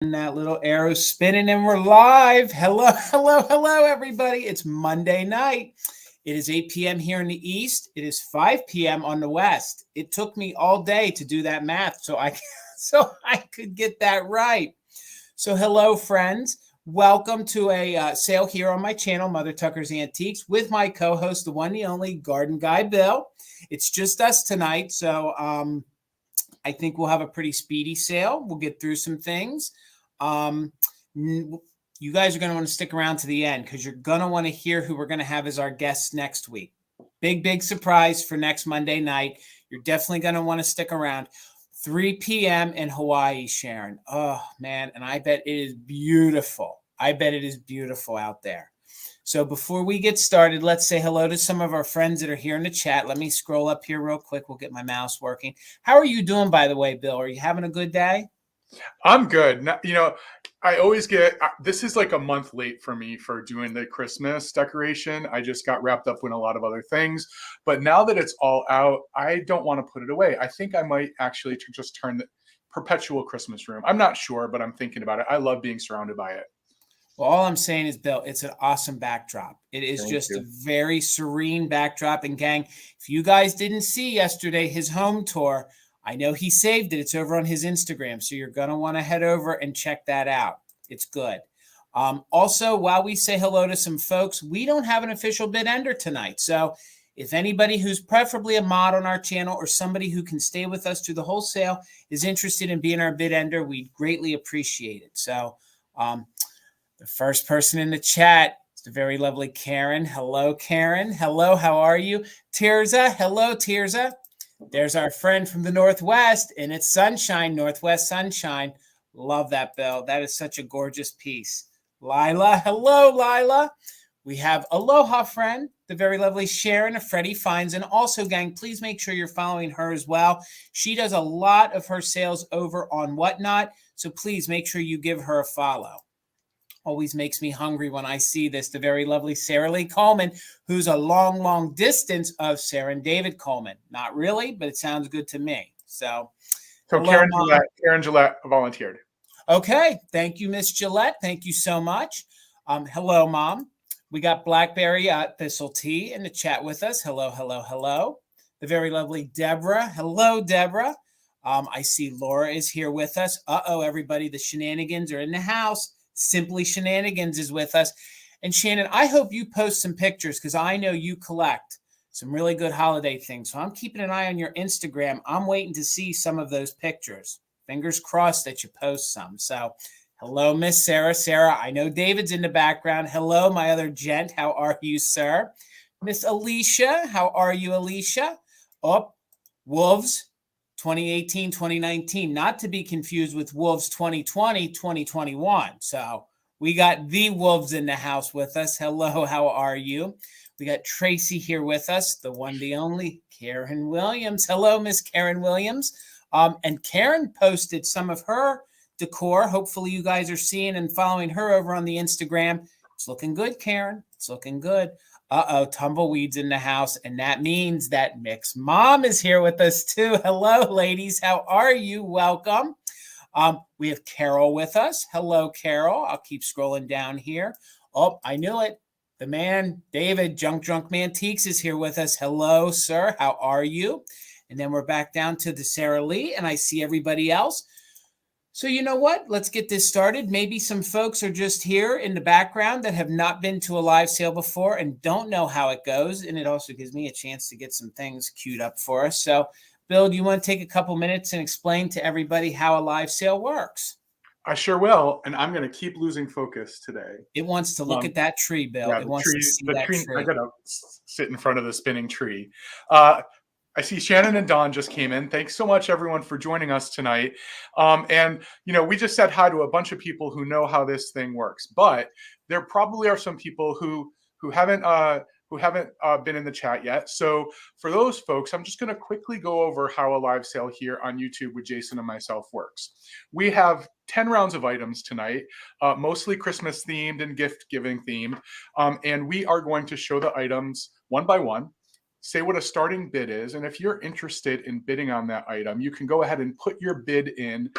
And that little arrow spinning, and we're live. Hello, hello, hello, everybody. It's Monday night. It is 8 p.m. here in the East. It is 5 p.m. on the West. It took me all day to do that math, so I could get that right. So, hello, friends. Welcome to a sale here on my channel, Mother Tucker's Antiques, with my co-host, the one, the only Garden Guy Bill. It's just us tonight, so I think we'll have a pretty speedy sale. We'll get through some things. You guys are going to want to stick around to the end because you're going to want to hear who we're going to have as our guests next week. Big surprise for next Monday night. You're definitely going to want to stick around. 3 p.m. in Hawaii, Sharon. Oh, man. And I bet it is beautiful. I bet it is beautiful out there. So before we get started, let's say hello to some of our friends that are here in the chat. Let me scroll up here real quick. We'll get my mouse working. How are you doing, by the way, Bill? Are you having a good day? I'm good. I always this is like a month late for me for doing the Christmas decoration. I just got wrapped up in a lot of other things. But now that it's all out, I don't want to put it away. I think I might actually just turn the perpetual Christmas room. I'm not sure, but I'm thinking about it. I love being surrounded by it. Well, all I'm saying is, Bill, it's an awesome backdrop. It is just a very serene backdrop. And gang, if you guys didn't see yesterday his home tour, I know he saved it. It's over on his Instagram. So you're going to want to head over and check that out. It's good. Also, while we say hello to some folks, we don't have an official bid ender tonight. So if anybody who's preferably a mod on our channel or somebody who can stay with us through the whole sale is interested in being our bid ender, we'd greatly appreciate it. So the first person in the chat is the very lovely Karen. Hello, Karen. Hello, how are you? Tirza. Hello, Tirza. There's our friend from the Northwest, and it's sunshine, Northwest sunshine. Love that, Bill. That is such a gorgeous piece. Lila. Hello, Lila. We have Aloha friend, the very lovely Sharon of Freddie Finds. And also, gang, please make sure you're following her as well. She does a lot of her sales over on Whatnot, so please make sure you give her a follow. Always makes me hungry when I see this. The very lovely Sarah Lee Coleman, who's a long distance of Sarah and David Coleman. Not really, but it sounds good to me. So hello, Karen Gillette volunteered. Okay. Thank you, Miss Gillette. Thank you so much. Hello, Mom. We got Blackberry Thistle Tea in the chat with us. Hello, hello, hello. The very lovely Deborah. Hello, Deborah. I see Laura is here with us. Everybody. The shenanigans are in the house. Simply Shenanigans is with us. And Shannon, I hope you post some pictures because I know you collect some really good holiday things. So I'm keeping an eye on your Instagram. I'm waiting to see some of those pictures. Fingers crossed that you post some. So hello, Miss Sarah. Sarah, I know David's in the background. Hello, my other gent. How are you, sir? Miss Alicia, how are you, Alicia? Wolves 2018, 2019, not to be confused with Wolves 2020, 2021. So we got the Wolves in the house with us. Hello, how are you? We got Tracy here with us, the one, the only Karen Williams. Hello, Miss Karen Williams. And Karen posted some of her decor. Hopefully you guys are seeing and following her over on the Instagram. It's looking good, Karen. It's looking good. Tumbleweeds in the house. And that means that Mick's mom is here with us too. Hello, ladies. How are you? Welcome. We have Carol with us. Hello, Carol. I'll keep scrolling down here. I knew it. The man, David, Junk Mantiques is here with us. Hello, sir. How are you? And then we're back down to the Sarah Lee, and I see everybody else. So you know what? Let's get this started. Maybe some folks are just here in the background that have not been to a live sale before and don't know how it goes. And it also gives me a chance to get some things queued up for us. So, Bill, do you want to take a couple minutes and explain to everybody how a live sale works? I sure will. And I'm going to keep losing focus today. It wants to look at that tree, Bill. Yeah, it wants to see that tree. I got to sit in front of the spinning tree. I see Shannon and Dawn just came in. Thanks so much, everyone, for joining us tonight. We just said hi to a bunch of people who know how this thing works, but there probably are some people who haven't been in the chat yet. So for those folks, I'm just going to quickly go over how a live sale here on YouTube with Jason and myself works. We have 10 rounds of items tonight, mostly Christmas themed and gift giving themed. And we are going to show the items one by one, say what a starting bid is. And if you're interested in bidding on that item, you can go ahead and put your bid in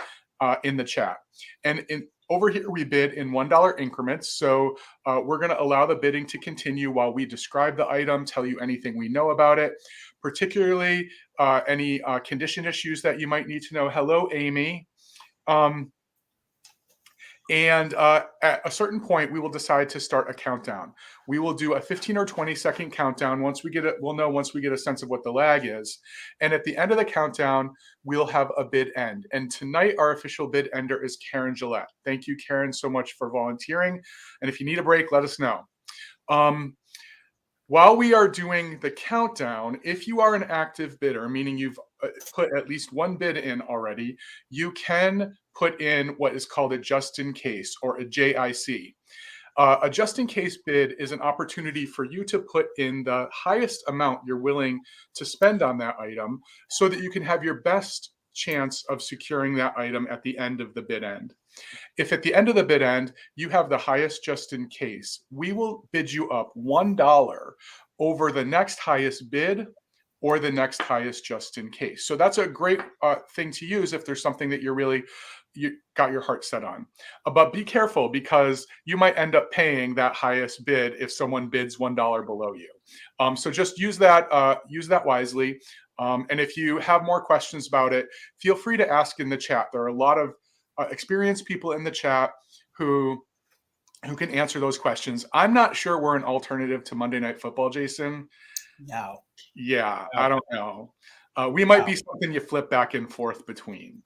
in the chat. And over here, we bid in $1 increments. So we're going to allow the bidding to continue while we describe the item, tell you anything we know about it, particularly any condition issues that you might need to know. Hello, Amy. And at a certain point, we will decide to start a countdown. We will do a 15 or 20-second countdown. Once we get it, we'll know once we get a sense of what the lag is. And at the end of the countdown, we'll have a bid end. And tonight, our official bid ender is Karen Gillette. Thank you, Karen, so much for volunteering. And if you need a break, let us know. While we are doing the countdown, if you are an active bidder, meaning you've put at least one bid in already, you can put in what is called a just in case, or a JIC. A just in case bid is an opportunity for you to put in the highest amount you're willing to spend on that item so that you can have your best chance of securing that item at the end of the bid end. If at the end of the bid end, you have the highest just in case, we will bid you up $1 over the next highest bid or the next highest just in case. So that's a great thing to use if there's something that you got your heart set on. But be careful, because you might end up paying that highest bid if someone bids $1 below you. So just use that wisely. And if you have more questions about it, feel free to ask in the chat. There are a lot of experienced people in the chat who can answer those questions. I'm not sure we're an alternative to Monday Night Football, Jason. No. Yeah, I don't know. We might be something you flip back and forth between.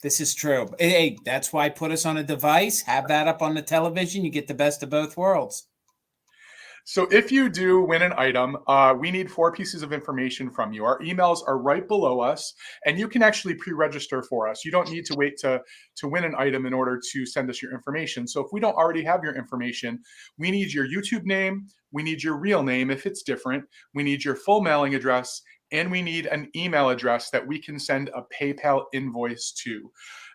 This is true. Hey, that's why put us on a device, have that up on the television. You get the best of both worlds. So if you do win an item, we need 4 pieces of information from you. Our emails are right below us, and you can actually pre-register for us. You don't need to wait to win an item in order to send us your information. So if we don't already have your information, we need your YouTube name, we need your real name if it's different, we need your full mailing address, and we need an email address that we can send a PayPal invoice to.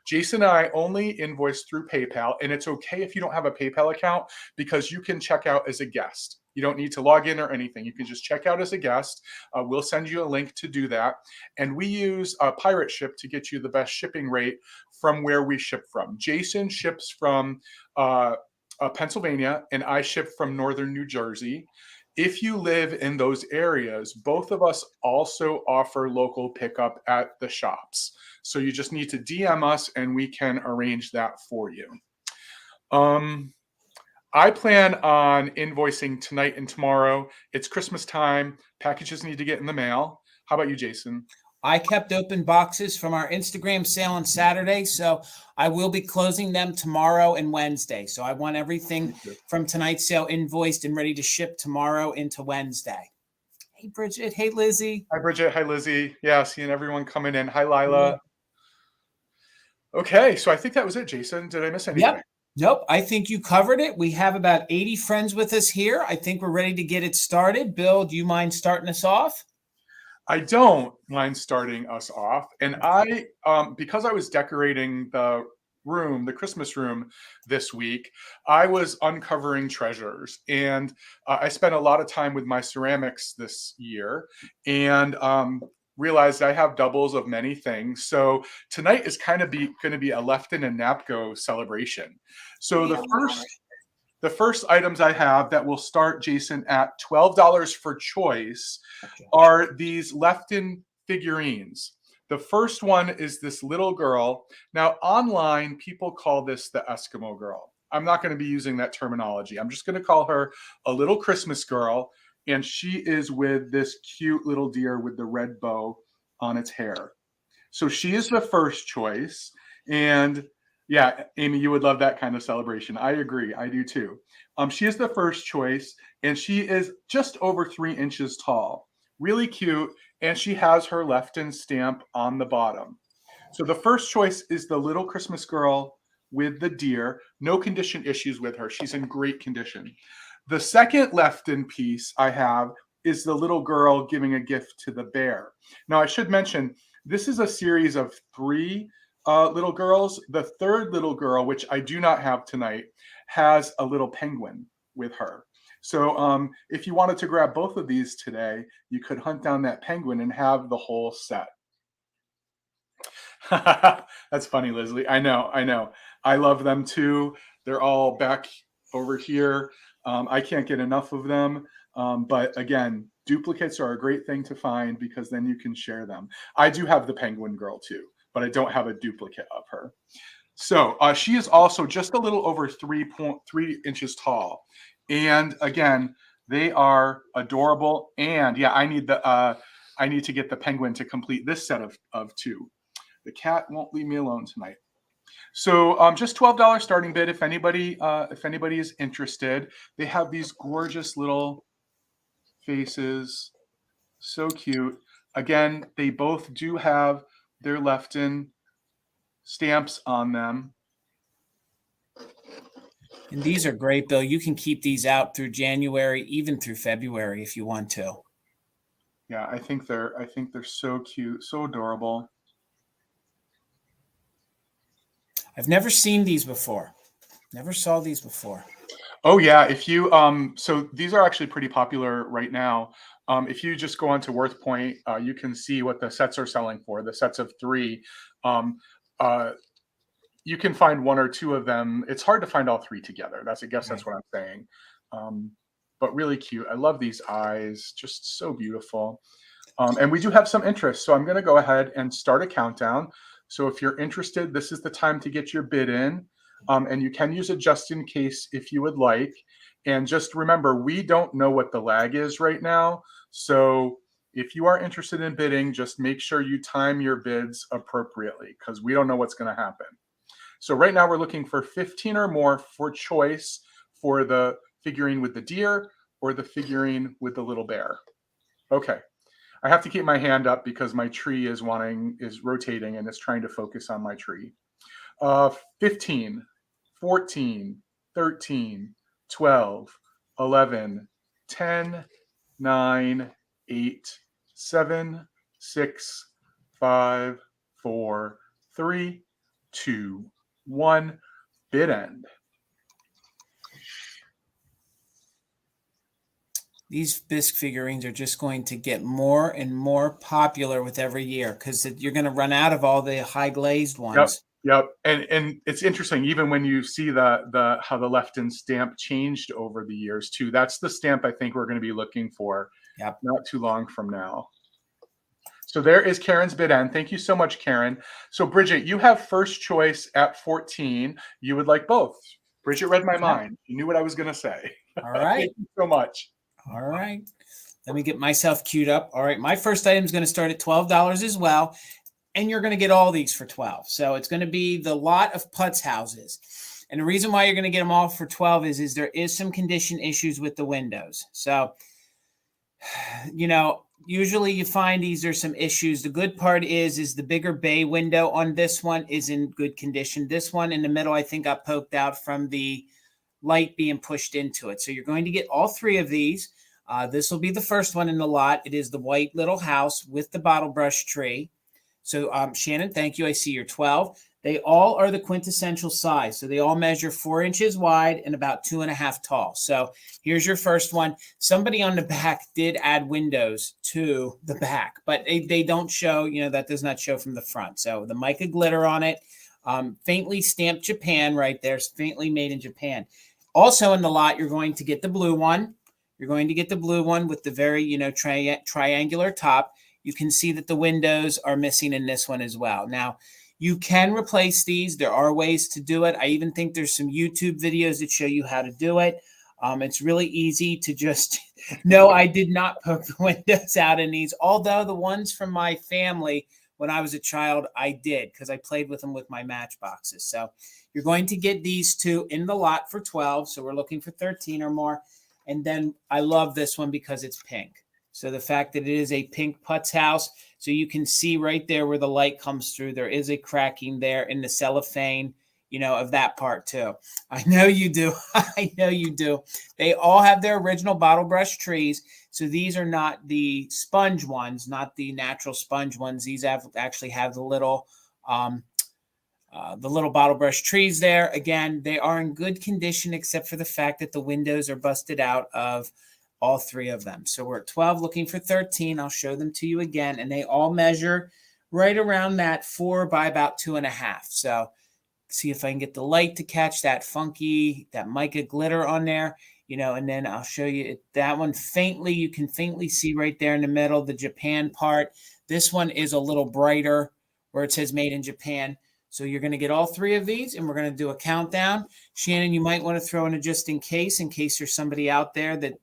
Jason and I only invoice through PayPal, and it's okay if you don't have a PayPal account, because you can check out as a guest. You don't need to log in or anything. You can just check out as a guest. We'll send you a link to do that. And we use Pirate Ship to get you the best shipping rate from where we ship from. Jason ships from Pennsylvania, and I ship from northern New Jersey. If you live in those areas, both of us also offer local pickup at the shops. So you just need to DM us and we can arrange that for you. I plan on invoicing tonight and tomorrow. It's Christmas time. Packages need to get in the mail. How about you, Jason? I kept open boxes from our Instagram sale on Saturday, so I will be closing them tomorrow and Wednesday. So I want everything from tonight's sale invoiced and ready to ship tomorrow into Wednesday. Hey, Bridget. Hey, Lizzie. Hi, Bridget. Hi, Lizzie. Yeah, seeing everyone coming in. Hi, Lila. Okay, so I think that was it, Jason. Did I miss anything? Yep. Nope. I think you covered it. We have about 80 friends with us here. I think we're ready to get it started. Bill, do you mind starting us off? I don't mind starting us off. And I, because I was decorating the room, the Christmas room this week, I was uncovering treasures. And I spent a lot of time with my ceramics this year, and realized I have doubles of many things. So tonight is kind of going to be a Lefton and Napco celebration. So the first items I have that will start, Jason, at $12 for choice are these Lefton figurines. The first one is this little girl. Now, online, people call this the Eskimo girl. I'm not going to be using that terminology. I'm just going to call her a little Christmas girl. And she is with this cute little deer with the red bow on its hair. So she is the first choice. And yeah, Amy, you would love that kind of celebration. I agree. I do too. She is the first choice, and she is just over 3 inches tall. Really cute. And she has her Lefton stamp on the bottom. So the first choice is the little Christmas girl with the deer. No condition issues with her. She's in great condition. The second Lefton piece I have is the little girl giving a gift to the bear. Now, I should mention, this is a series of 3 little girls. The third little girl, which I do not have tonight, has a little penguin with her. So if you wanted to grab both of these today, you could hunt down that penguin and have the whole set. That's funny, Leslie. I know. I love them too. They're all back over here. I can't get enough of them. But again, duplicates are a great thing to find because then you can share them. I do have the penguin girl too, but I don't have a duplicate of her. So she is also just a little over 3.3 inches tall. And again, they are adorable. And yeah, I need to get the penguin to complete this set of two. The cat won't leave me alone tonight. So just $12 starting bid if anybody is interested. They have these gorgeous little faces, so cute. Again, they both do have their Lefton stamps on them. And these are great, Bill. You can keep these out through January, even through February if you want to. Yeah, I think they're so cute, so adorable. I've never seen these before. Never saw these before. Oh yeah, if you so these are actually pretty popular right now. If you just go onto WorthPoint, you can see what the sets are selling for. The sets of 3. You can find 1 or 2 of them. It's hard to find all 3 together. That's what I'm saying. But really cute. I love these eyes, just so beautiful. And we do have some interest, so I'm going to go ahead and start a countdown. So if you're interested, this is the time to get your bid in. And you can use it just in case if you would like. And just remember, we don't know what the lag is right now. So if you are interested in bidding, just make sure you time your bids appropriately because we don't know what's going to happen. So right now we're looking for 15 or more for choice for the figurine with the deer or the figurine with the little bear. Okay. I have to keep my hand up because my tree is rotating and it's trying to focus on my tree. 15, 14, 13, 12, 11, 10, 9, 8, 7, 6, 5, 4, 3, 2, 1. Bid end. These bisque figurines are just going to get more and more popular with every year because you're going to run out of all the high glazed ones. Yep. And it's interesting, even when you see the how the Lefton stamp changed over the years too. That's the stamp I think we're going to be looking for. Yep. Not too long from now. So there is Karen's bid end. Thank you so much, Karen. So Bridget, you have first choice at 14. You would like both. Bridget read my mind. You knew what I was going to say. All right. Thank you so much. All right. Let me get myself queued up. All right. My first item is going to start at $12 as well. And you're going to get all these for $12. So it's going to be the lot of putz houses. And the reason why you're going to get them all for $12 is there is some condition issues with the windows. So, usually you find there's some issues. The good part is the bigger bay window on this one is in good condition. This one in the middle, I think, got poked out from the light being pushed into it. So you're going to get all 3 of these. This will be the first one in the lot. It is the white little house with the bottle brush tree. So Shannon, thank you. I see your 12. They all are the quintessential size. So they all measure 4 inches wide and about 2.5 tall. So here's your first one. Somebody on the back did add windows to the back, but they don't show, that does not show from the front. So the mica glitter on it, faintly stamped Japan right there, faintly made in Japan. Also in the lot, you're going to get the blue one. You're going to get the blue one with the very, triangular top. You can see that the windows are missing in this one as well. Now, you can replace these. There are ways to do it. I even think there's some YouTube videos that show you how to do it. It's really easy to just, no, I did not poke the windows out in these, although the ones from my family, when I was a child, I did because I played with them with my matchboxes. So you're going to get these 2 in the lot for $12. So we're looking for 13 or more. And then I love this one because it's pink. So the fact that it is a pink putz house, so you can see right there where the light comes through, there is a cracking there in the cellophane, of that part too. I know you do. I know you do. They all have their original bottle brush trees. So these are not the sponge ones, not the natural sponge ones. These actually have the little bottle brush trees there. Again, they are in good condition except for the fact that the windows are busted out of all 3 of them. So we're at 12 looking for 13. I'll show them to you again. And they all measure right around that 4 by about 2.5. So see if I can get the light to catch that funky, that mica glitter on there, and then I'll show you that one faintly. You can faintly see right there in the middle, the Japan part. This one is a little brighter where it says made in Japan. So you're going to get all 3 of these, and we're going to do a countdown. Shannon, you might want to throw in a just in case there's somebody out there that,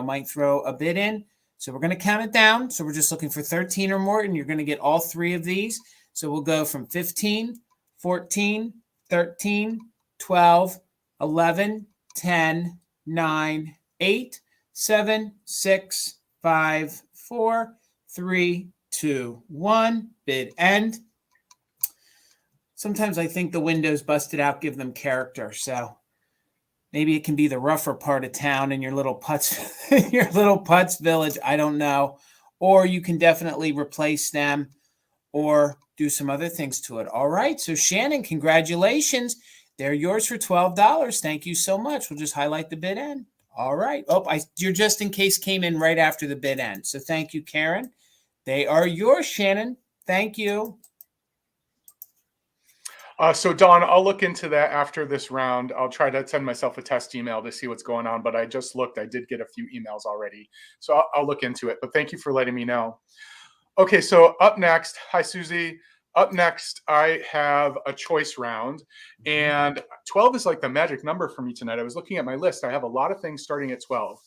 might throw a bid in. So we're going to count it down. So we're just looking for 13 or more, and you're going to get all 3 of these. So we'll go from 15, 14, 13, 12, 11, 10, 9, 8, 7, 6, 5, 4, 3, 2, 1. Bid end. Sometimes I think the windows busted out give them character. So maybe it can be the rougher part of town in your little putz village. I don't know. Or you can definitely replace them or do some other things to it. All right. So Shannon, congratulations. They're yours for $12. Thank you so much. We'll just highlight the bid end. All right. Your just in case came in right after the bid end. So thank you, Karen. They are yours, Shannon. Thank you. So Dawn, I'll look into that after this round. I'll try to send myself a test email to see what's going on, but I just looked. I did get a few emails already. So I'll look into it, but thank you for letting me know. Okay, so up next, hi Susie. Up next, I have a choice round, and 12 is like the magic number for me tonight. I was looking at my list. I have a lot of things starting at 12.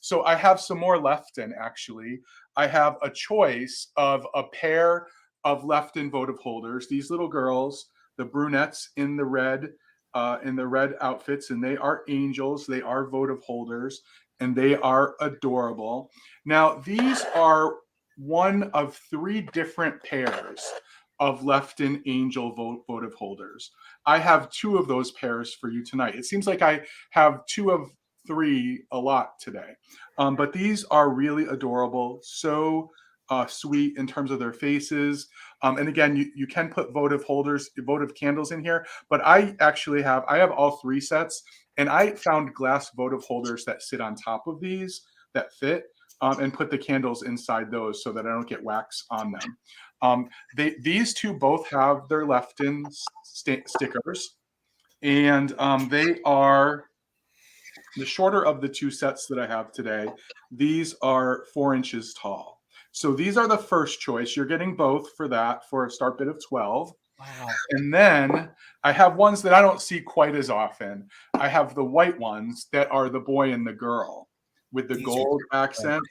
So I have some more Lefton, actually. I have a choice of a pair of Lefton votive holders. These little girls, the brunettes in the red outfits, and they are angels. They are votive holders, and they are adorable. Now, these are one of 3 different pairs of Lefton angel votive holders. I have 2 of those pairs for you tonight. It seems like I have 2 of 3 a lot today, but these are really adorable. So sweet in terms of their faces. And again, you can put votive candles in here, but I have all 3 sets, and I found glass votive holders that sit on top of these that fit, and put the candles inside those so that I don't get wax on them. These 2 both have their Lefton stickers, and they are the shorter of the 2 sets that I have today. These are 4 inches tall. So these are the first choice. You're getting both for that for a start bid of 12. Wow. And then I have ones that I don't see quite as often. I have the white ones that are the boy and the girl with the gold accents.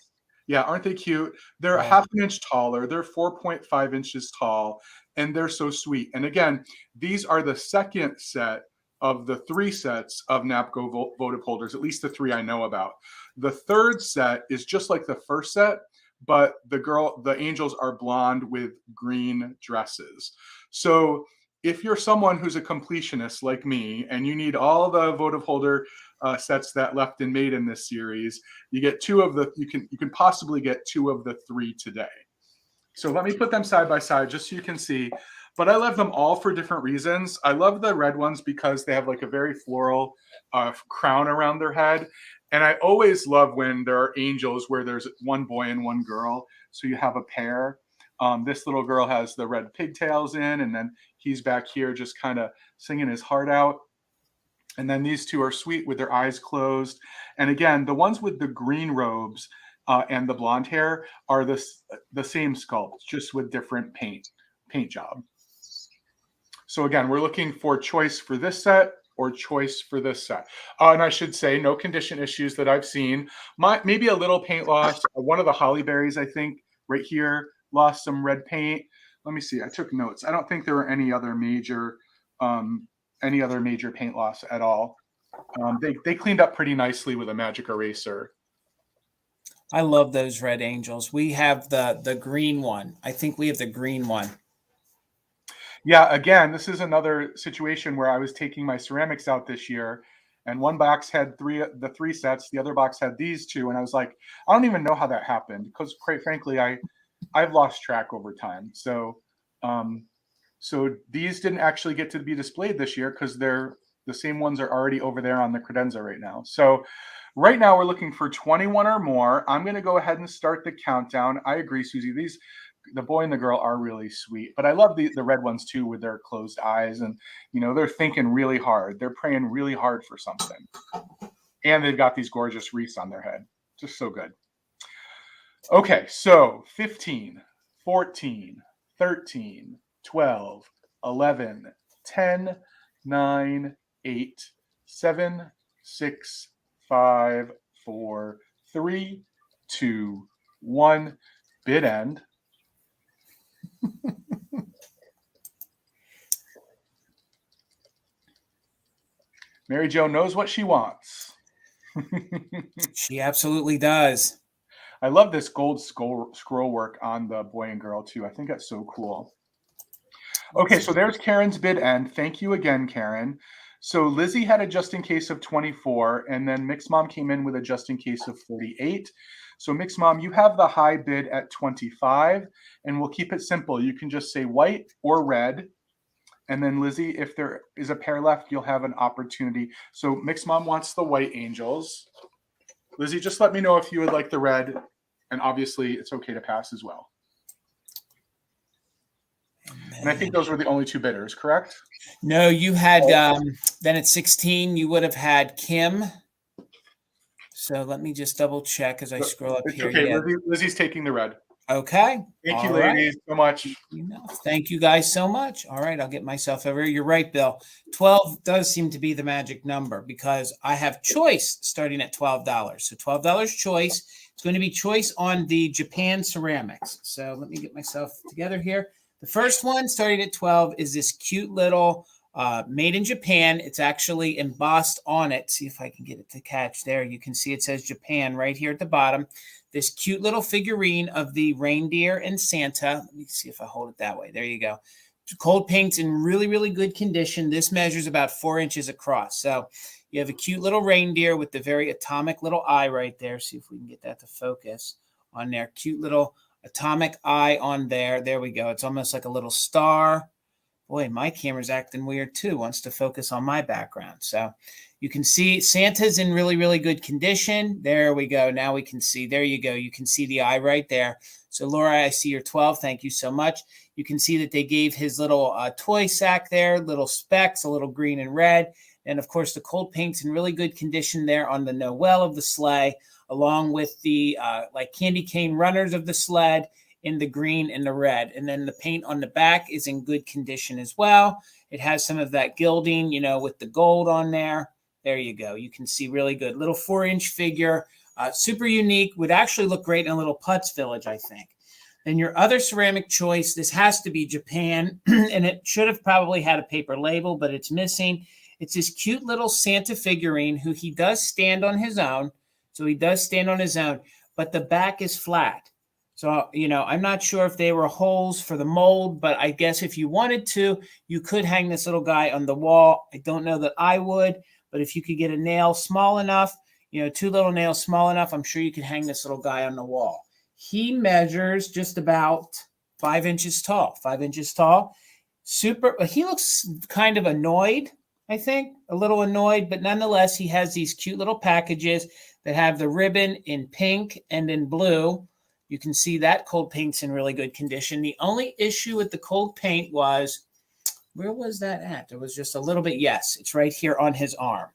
Yeah, aren't they cute? They're a half an inch taller. They're 4.5 inches tall, and they're so sweet. And again, these are the second set of the 3 sets of NAPCO votive holders, at least the 3 I know about. The third set is just like the first set, but the angels are blonde with green dresses. So if you're someone who's a completionist like me, and you need all the votive holder sets that Lefton made in this series, you get 2 of the. You can possibly get 2 of the 3 today. So let me put them side by side just so you can see. But I love them all for different reasons. I love the red ones because they have like a very floral crown around their head. And I always love when there are angels where there's one boy and one girl. So you have a pair. This little girl has the red pigtails in, and then he's back here just kind of singing his heart out. And then these 2 are sweet with their eyes closed. And again, the ones with the green robes and the blonde hair are the same sculpt, just with different paint job. So again, we're looking for choice for this set or choice for this set. And I should say, no condition issues that I've seen. Maybe a little paint loss. One of the holly berries, I think, right here, lost some red paint. Let me see. I took notes. I don't think there were any other major paint loss at all. They cleaned up pretty nicely with a magic eraser. I love those red angels. We have the green one. I think we have the green one. Yeah, again, this is another situation where I was taking my ceramics out this year, and one box had the 3 sets, the other box had these 2, and I was like, I don't even know how that happened, because quite frankly, I've lost track over time. So these didn't actually get to be displayed this year because the same ones are already over there on the credenza right now. So right now we're looking for 21 or more. I'm going to go ahead and start the countdown. I agree, Susie. the boy and the girl are really sweet, but I love the red ones too with their closed eyes, and they're thinking really hard. They're praying really hard for something. And they've got these gorgeous wreaths on their head. Just so good. Okay, so 15, 14, 13, 12, 11, 10, 9, 8, 7, 6, 5, 4, 3, 2, 1. Bid end. Mary Jo knows what she wants. She absolutely does. I love this gold scroll work on the boy and girl too. I think that's so cool. Okay, so there's Karen's bid end. Thank you again, Karen. So Lizzie had a just in case of 24, and then Mixed Mom came in with a just in case of 48. So Mixed Mom, you have the high bid at 25, and we'll keep it simple. You can just say white or red. And then Lizzie, if there is a pair left, you'll have an opportunity. So Mixed Mom wants the white angels. Lizzie, just let me know if you would like the red. And obviously, it's okay to pass as well. And I think those were the only two bidders, correct? No, you had, then at 16, you would have had Kim. So let me just double check as I scroll up here. Okay, Lizzie's taking the red. Okay. Thank you, ladies, so much. Thank you guys so much. All right, I'll get myself over here. You're right, Bill. 12 does seem to be the magic number because I have choice starting at $12. So $12 choice. It's going to be choice on the Japan ceramics. So let me get myself together here. The first one starting at 12 is this cute little made in Japan. It's actually embossed on it. See if I can get it to catch there. You can see it says Japan right here at the bottom. This cute little figurine of the reindeer and Santa. Let me see if I hold it that way. There you go. Cold paint's in really, really good condition. This measures about 4 inches across. So you have a cute little reindeer with the very atomic little eye right there. See if we can get that to focus on there. Cute little atomic eye on there. There we go. It's almost like a little star. Boy, my camera's acting weird too. Wants to focus on my background. So you can see Santa's in really, really good condition. There we go. Now we can see. There you go. You can see the eye right there. So Laura, I see your 12. Thank you so much. You can see that they gave his little toy sack there, little specks, a little green and red. And of course, the cold paint's in really good condition there on the Noel of the sleigh, along with the like candy cane runners of the sled in the green and the red. And then the paint on the back is in good condition as well. It has some of that gilding, with the gold on there. There you go. You can see really good. Little 4-inch figure, super unique. Would actually look great in a little putz village, I think. Then your other ceramic choice, this has to be Japan, and it should have probably had a paper label, but it's missing. It's this cute little Santa figurine who he does stand on his own. So he does stand on his own, but the back is flat. So, I'm not sure if they were holes for the mold, but I guess if you wanted to, you could hang this little guy on the wall. I don't know that I would, but if you could get a nail small enough, 2 little nails small enough, I'm sure you could hang this little guy on the wall. He measures just about 5 inches tall, 5 inches tall. He looks kind of annoyed, I think, a little annoyed, but nonetheless, he has these cute little packages that have the ribbon in pink and in blue. You can see that cold paint's in really good condition. The only issue with the cold paint was, where was that at? There was just a little bit. Yes, it's right here on his arm.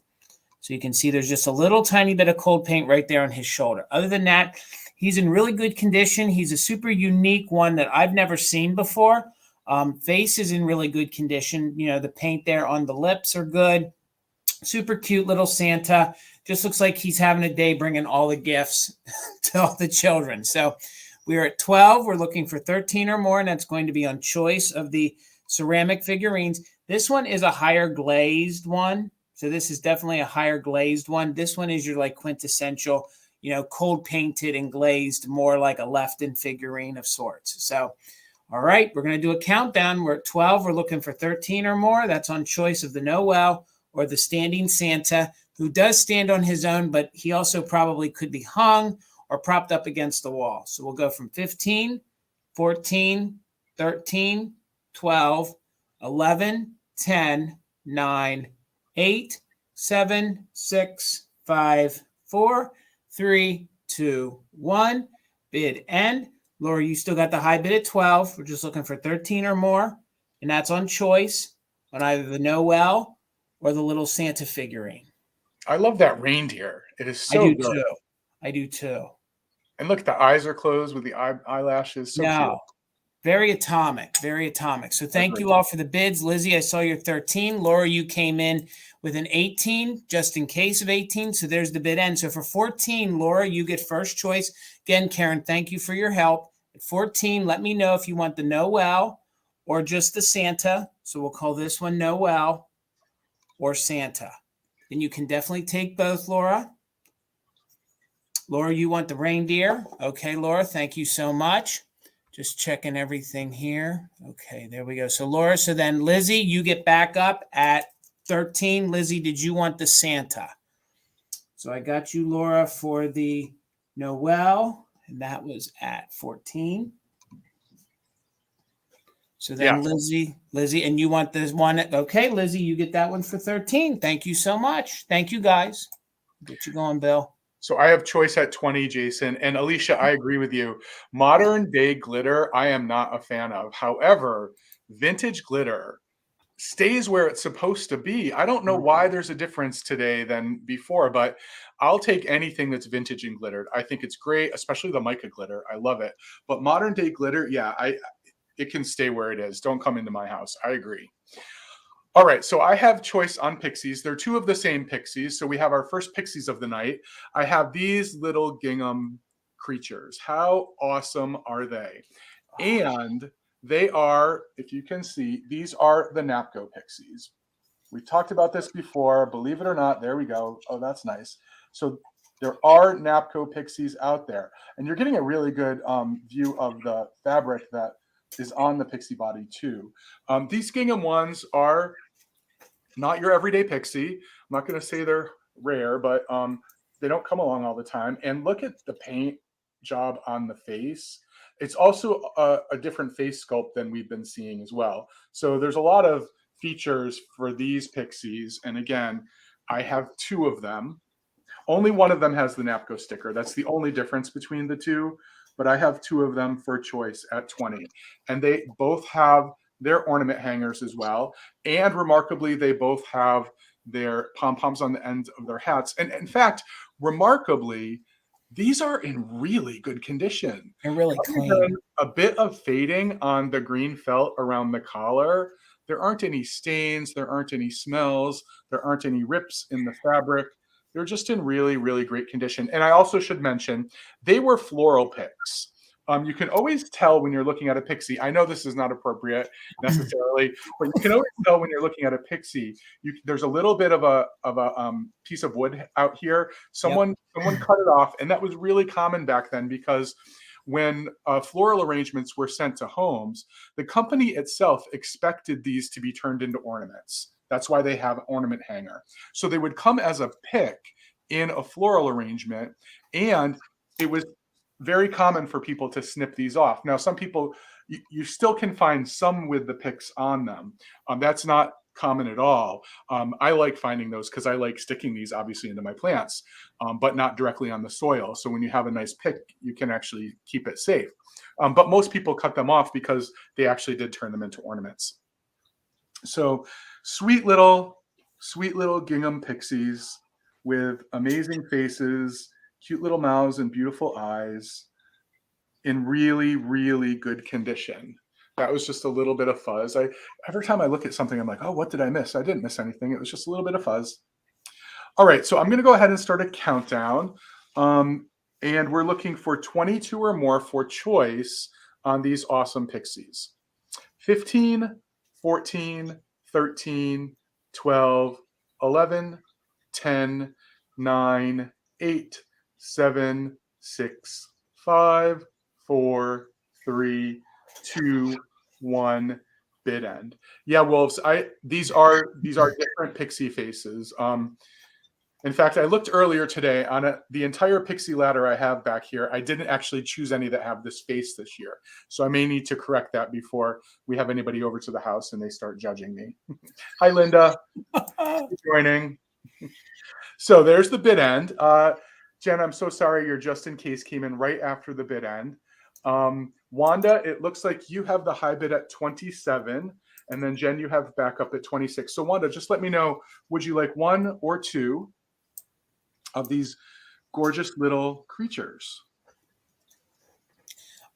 So you can see there's just a little tiny bit of cold paint right there on his shoulder. Other than that, he's in really good condition. He's a super unique one that I've never seen before. Face is in really good condition. The paint there on the lips are good. Super cute little Santa. Just looks like he's having a day bringing all the gifts to all the children. So we're at 12. We're looking for 13 or more, and that's going to be on choice of the ceramic figurines. This one is a higher glazed one. So this is definitely a higher glazed one. This one is your like quintessential, cold painted and glazed, more like a Lefton figurine of sorts. So, all right, we're going to do a countdown. We're at 12. We're looking for 13 or more. That's on choice of the Noel or the standing Santa, who does stand on his own, but he also probably could be hung or propped up against the wall. So we'll go from 15, 14, 13, 12, 11, 10, 9, 8, 7, 6, 5, 4, 3, 2, 1. Bid end. Laura, you still got the high bid at 12. We're just looking for 13 or more, and that's on choice on either the Noel or the little Santa figurine. I love that reindeer. It is I so do good. too. I do too. And look, the eyes are closed with the eyelashes. So No, cute. very atomic, very atomic. So thank you all for the bids. Lizzie, I saw your 13. Laura, you came in with an 18, just in case of 18. So there's the bid end. So for 14, Laura, you get first choice. Again, Karen, thank you for your help. At 14, let me know if you want the Noel or just the Santa. So we'll call this one Noel or Santa. Then you can definitely take both, Laura. Laura, you want the reindeer? Okay, Laura, thank you so much. Just checking everything here. Okay, there we go. So Laura, so then Lizzie, you get back up at 13. Lizzie, did you want the Santa? So I got you, Laura, for the Noel, and that was at 14. So then Lizzie, and you want this one. Okay, Lizzie, you get that one for 13. Thank you so much. Thank you, guys. Get you going, Bill. So I have choice at 20, Jason. And Alicia, I agree with you. Modern day glitter, I am not a fan of. However, vintage glitter stays where it's supposed to be. I don't know why there's a difference today than before, but I'll take anything that's vintage and glittered. I think it's great, especially the mica glitter. I love it. But modern day glitter, yeah, it can stay where it is. Don't come into my house. I agree. All right, so I have choice on pixies. They're two of the same pixies. So we have our first pixies of the night. I have these little gingham creatures. How awesome are they? And they are, if you can see, these are the Napco pixies. We've talked about this before. Believe it or not, there we go. Oh, that's nice. So there are Napco pixies out there. And you're getting a really good view of the fabric that is on the pixie body too. These gingham ones are not your everyday pixie. I'm not going to say they're rare, but they don't come along all the time. And look at the paint job on the face. It's also a different face sculpt than we've been seeing as well. So there's a lot of features for these pixies. And again, I have two of them. Only one of them has the Napco sticker. That's the only difference between the two. But I have two of them for choice at 20. And they both have their ornament hangers as well. And remarkably, they both have their pom-poms on the ends of their hats. And in fact, remarkably, these are in really good condition. They're really clean. A bit of fading on the green felt around the collar. There aren't any stains. There aren't any smells. There aren't any rips in the fabric. They're just in really, really great condition. And I also should mention, they were floral picks. You can always tell when you're looking at a pixie. I know this is not appropriate necessarily, but you can always tell when you're looking at a pixie. There's a little bit of a piece of wood out here. Someone cut it off, and that was really common back then because when floral arrangements were sent to homes, the company itself expected these to be turned into ornaments. That's why they have ornament hanger. So they would come as a pick in a floral arrangement, and it was very common for people to snip these off. Now, some people, you still can find some with the picks on them. That's not common at all. I like finding those because I like sticking these obviously into my plants, but not directly on the soil. So when you have a nice pick, you can actually keep it safe. But most people cut them off because they actually did turn them into ornaments. So sweet little gingham pixies with amazing faces, cute little mouths and beautiful eyes in really, really good condition. That was just a little bit of fuzz. Every time I look at something, I'm like, oh, what did I miss? I didn't miss anything. It was just a little bit of fuzz. All right, so I'm going to go ahead and start a countdown. And we're looking for 22 or more for choice on these awesome pixies. 15, 14, 13, 12, 11, 10, 9, 8, 7, 6, 5, 4, 3, 2, 1. Bid end. Yeah, wolves. These are different pixie faces. In fact, I looked earlier today on the entire pixie ladder I have back here. I didn't actually choose any that have this face this year, so I may need to correct that before we have anybody over to the house and they start judging me. Hi, Linda. Joining. So there's the bid end. Jen, I'm so sorry your just in case came in right after the bid end. Wanda, it looks like you have the high bid at 27. And then Jen, you have back up at 26. So Wanda, just let me know, would you like one or two of these gorgeous little creatures?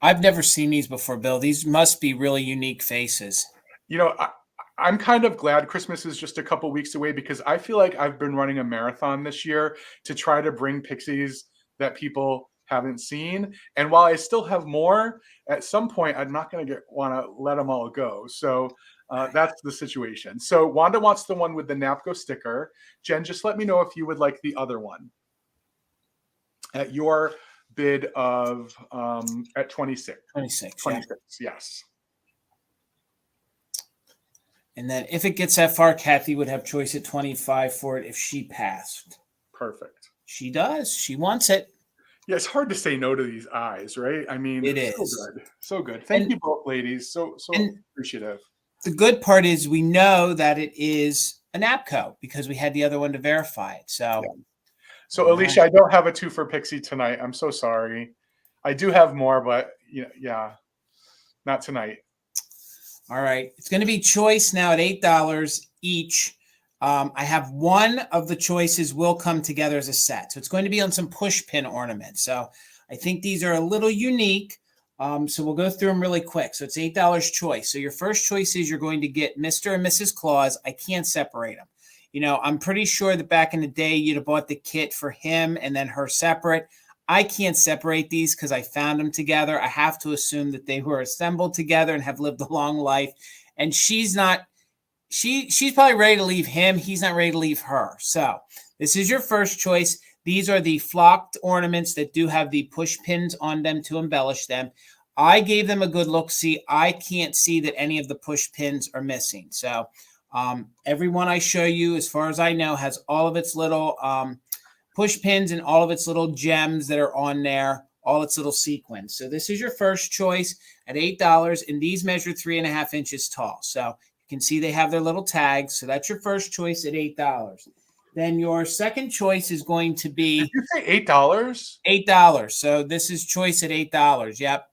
I've never seen these before, Bill. These must be really unique faces. You know, I'm kind of glad Christmas is just a couple weeks away, because I feel like I've been running a marathon this year to try to bring pixies that people haven't seen. And while I still have more, at some point, I'm not going to want to let them all go. So that's the situation. So Wanda wants the one with the Napco sticker. Jen, just let me know if you would like the other one at your bid of at 26. 26. 26, yes. And then if it gets that far, Kathy would have choice at 25 for it if she passed. Perfect. She does. She wants it. Yeah, it's hard to say no to these eyes, right? I mean, it so is good. So good. Thank you both, ladies. So appreciative. The good part is we know that it is an Napco because we had the other one to verify it. So, yeah. So Alicia, I don't have a 2 for Pixie tonight. I'm so sorry. I do have more, but yeah, not tonight. All right. It's going to be choice now at $8 each. I have one of the choices will come together as a set. So it's going to be on some push pin ornaments. So I think these are a little unique. So we'll go through them really quick. So it's $8 choice. So your first choice is you're going to get Mr. and Mrs. Claus. I can't separate them. You know, I'm pretty sure that back in the day, you'd have bought the kit for him and then her separate. I can't separate these because I found them together. I have to assume that they were assembled together and have lived a long life. And she's not, she's probably ready to leave him. He's not ready to leave her. So this is your first choice. These are the flocked ornaments that do have the push pins on them to embellish them. I gave them a good look. See, I can't see that any of the push pins are missing. So every one I show you, as far as I know, has all of its little push pins and all of its little gems that are on there, all its little sequins. So this is your first choice at $8, and these measure 3.5 inches tall. So you can see they have their little tags. So that's your first choice at $8. Then your second choice is going to be... Did you say $8? $8. So this is choice at $8. Yep.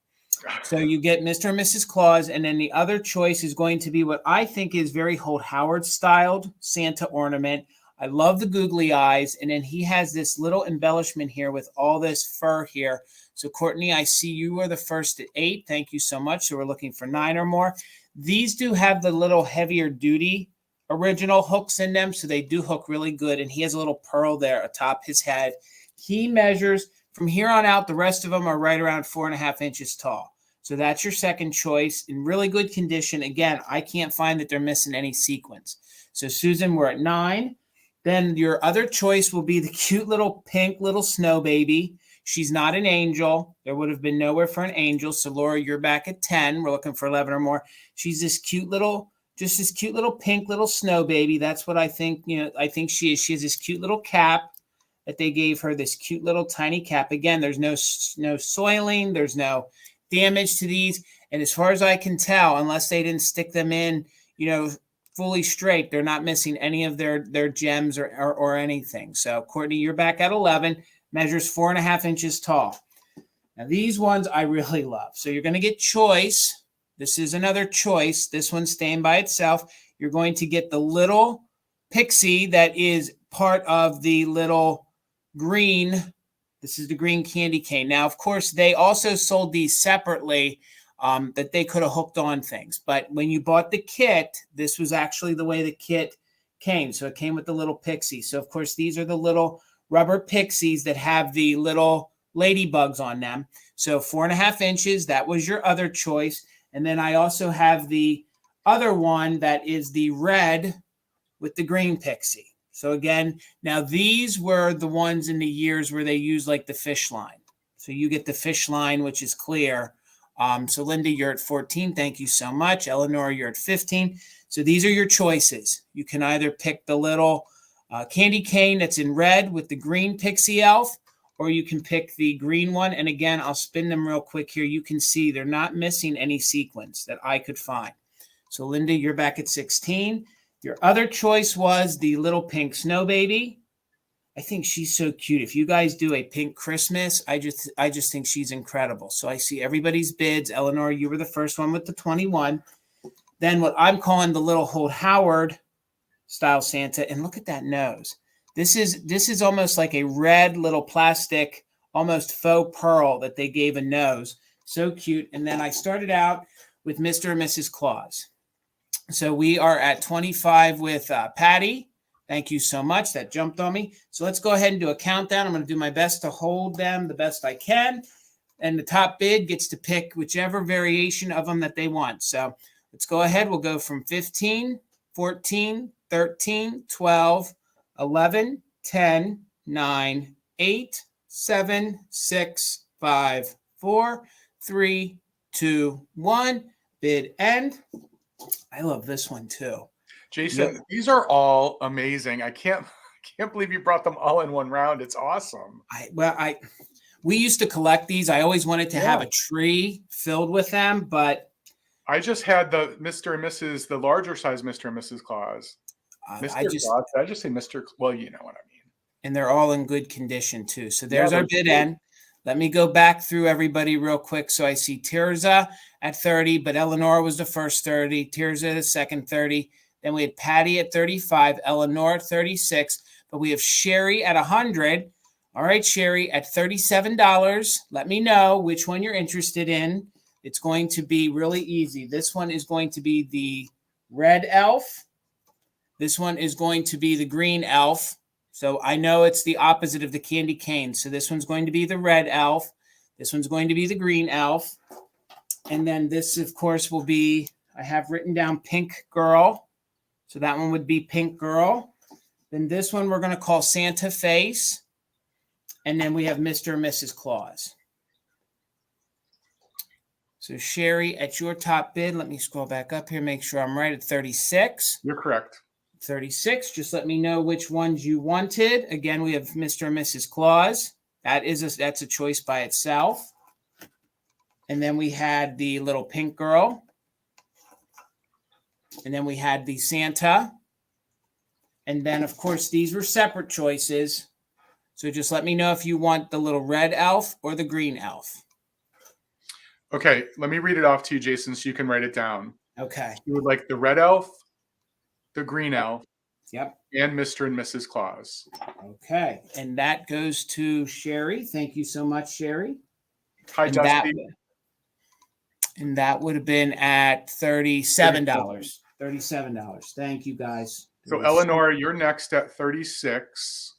So you get Mr. and Mrs. Claus, and then the other choice is going to be what I think is very Holt Howard styled Santa ornament. I love the googly eyes, and then he has this little embellishment here with all this fur here. So Courtney, I see you were the first at 8. Thank you so much. So we're looking for 9 or more. These do have the little heavier duty original hooks in them, so they do hook really good, and he has a little pearl there atop his head. He measures from here on out. The rest of them are right around 4.5 inches tall. So that's your second choice in really good condition. Again, I can't find that they're missing any sequins. So Susan, we're at 9. Then your other choice will be the cute little pink little snow baby. She's not an angel. There would have been nowhere for an angel. So Laura, you're back at 10. We're looking for 11 or more. She's this cute little, just this cute little pink little snow baby. That's what I think, I think she is. She has this cute little cap that they gave her, this cute little tiny cap. Again, there's no soiling. There's no damage to these. And as far as I can tell, unless they didn't stick them in, fully straight, they're not missing any of their gems or anything. So Courtney, you're back at 11, measures 4.5 inches tall. Now these ones I really love. So you're going to get choice. This is another choice. This one's staying by itself. You're going to get the little pixie that is part of the little green. This is the green candy cane. Now, of course, they also sold these separately that they could have hooked on things. But when you bought the kit, this was actually the way the kit came. So it came with the little pixie. So, of course, these are the little rubber pixies that have the little ladybugs on them. So 4.5 inches, that was your other choice. And then I also have the other one that is the red with the green pixie. So again, now these were the ones in the years where they used like the fish line. So you get the fish line, which is clear. So Linda, you're at 14. Thank you so much. Eleanor, you're at 15. So these are your choices. You can either pick the little candy cane that's in red with the green pixie elf, or you can pick the green one. And again, I'll spin them real quick here. You can see they're not missing any sequins that I could find. So Linda, you're back at 16. Your other choice was the little pink snow baby. I think she's so cute. If you guys do a pink Christmas, I just think she's incredible. So I see everybody's bids. Eleanor, you were the first one with the 21. Then what I'm calling the little Holt Howard style Santa, and look at that nose. This is almost like a red little plastic, almost faux pearl that they gave a nose. So cute. And then I started out with Mr. and Mrs. Claus. So we are at 25 with Patty. Thank you so much. That jumped on me. So let's go ahead and do a countdown. I'm going to do my best to hold them the best I can. And the top bid gets to pick whichever variation of them that they want. So let's go ahead. We'll go from 15, 14, 13, 12, 11, 10, 9, 8, 7, 6, 5, 4, 3, 2, 1. Bid end. I love this one too. Jason, these are all amazing. I can't believe you brought them all in one round. It's awesome. We used to collect these. I always wanted to have a tree filled with them, but I just had the Mr. and Mrs. the larger size Mr. and Mrs. Claus. Claus. Did I just say Mr.? Well, you know what I mean. And they're all in good condition too. So there's our bid end. Let me go back through everybody real quick. So I see Tirza at 30, but Eleanor was the first 30. Tirza the second 30. Then we had Patty at 35, Eleanor 36, but we have Sherry at 100. All right, Sherry at $37. Let me know which one you're interested in. It's going to be really easy. This one is going to be the red elf. This one is going to be the green elf. So I know it's the opposite of the candy cane. So this one's going to be the red elf. This one's going to be the green elf. And then this, of course, will be, I have written down pink girl. So that one would be Pink Girl. Then this one we're going to call Santa Face. And then we have Mr. and Mrs. Claus. So Sherry, at your top bid, let me scroll back up here, make sure I'm right at 36. You're correct. 36. Just let me know which ones you wanted. Again, we have Mr. and Mrs. Claus. That's a choice by itself. And then we had the little pink girl. And then we had the Santa. And then, of course, these were separate choices. So just let me know if you want the little red elf or the green elf. Okay, let me read it off to you, Jason, so you can write it down. Okay. You would like the red elf, the green elf, and Mr. and Mrs. Claus. Okay, and that goes to Sherry. Thank you so much, Sherry. Hi, Dusty. And that would have been at $37. $37. Thank you, guys. So, Eleanor, you're next at 36.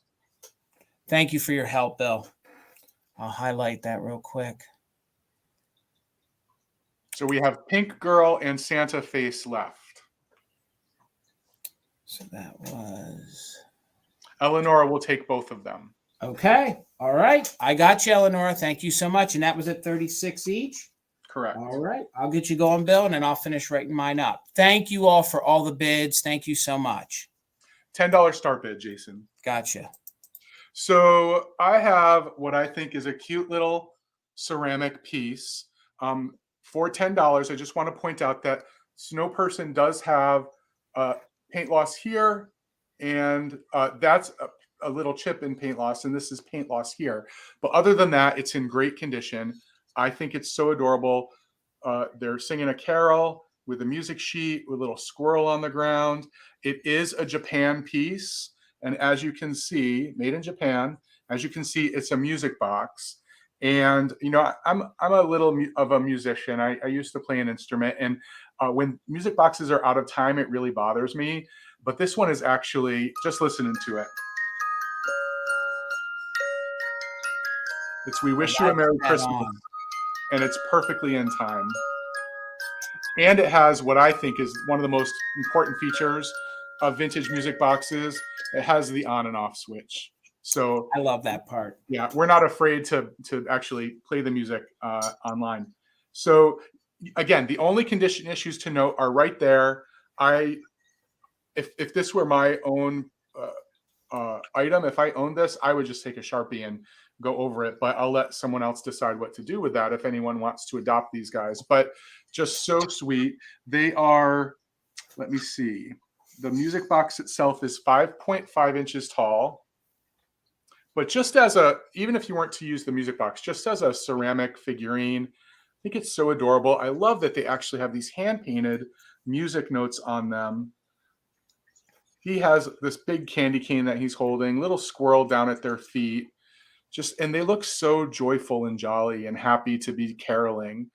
Thank you for your help, Bill. I'll highlight that real quick. So we have Pink Girl and Santa Face left. So that was... Eleanor will take both of them. Okay. All right. I got you, Eleanor. Thank you so much. And that was at 36 each? Correct. All right. I'll get you going, Bill, and then I'll finish writing mine up. Thank you all for all the bids. Thank you so much. $10 start bid, Jason. Gotcha. So I have what I think is a cute little ceramic piece. For $10, I just want to point out that Snow Person does have paint loss here, and that's a little chip in paint loss, and this is paint loss here. But other than that, it's in great condition. I think it's so adorable. They're singing a carol with a music sheet with a little squirrel on the ground. It is a Japan piece, and as you can see, made in Japan. As you can see, it's a music box. And you know, I'm a little of a musician. I used to play an instrument, and when music boxes are out of time, it really bothers me. But this one is actually just listening to it. It's "We Wish You a Merry Christmas," and it's perfectly in time. And it has what I think is one of the most important features of vintage music boxes. It has the on and off switch. So I love that part. Yeah, we're not afraid to actually play the music online. So again, the only condition issues to note are right there. If this were my own item, if I owned this, I would just take a Sharpie and go over it. But I'll let someone else decide what to do with that if anyone wants to adopt these guys. But just so sweet. They are, let me see. The music box itself is 5.5 inches tall. But even if you weren't to use the music box, just as a ceramic figurine, I think it's so adorable. I love that they actually have these hand-painted music notes on them. He has this big candy cane that he's holding, little squirrel down at their feet. And they look so joyful and jolly and happy to be caroling.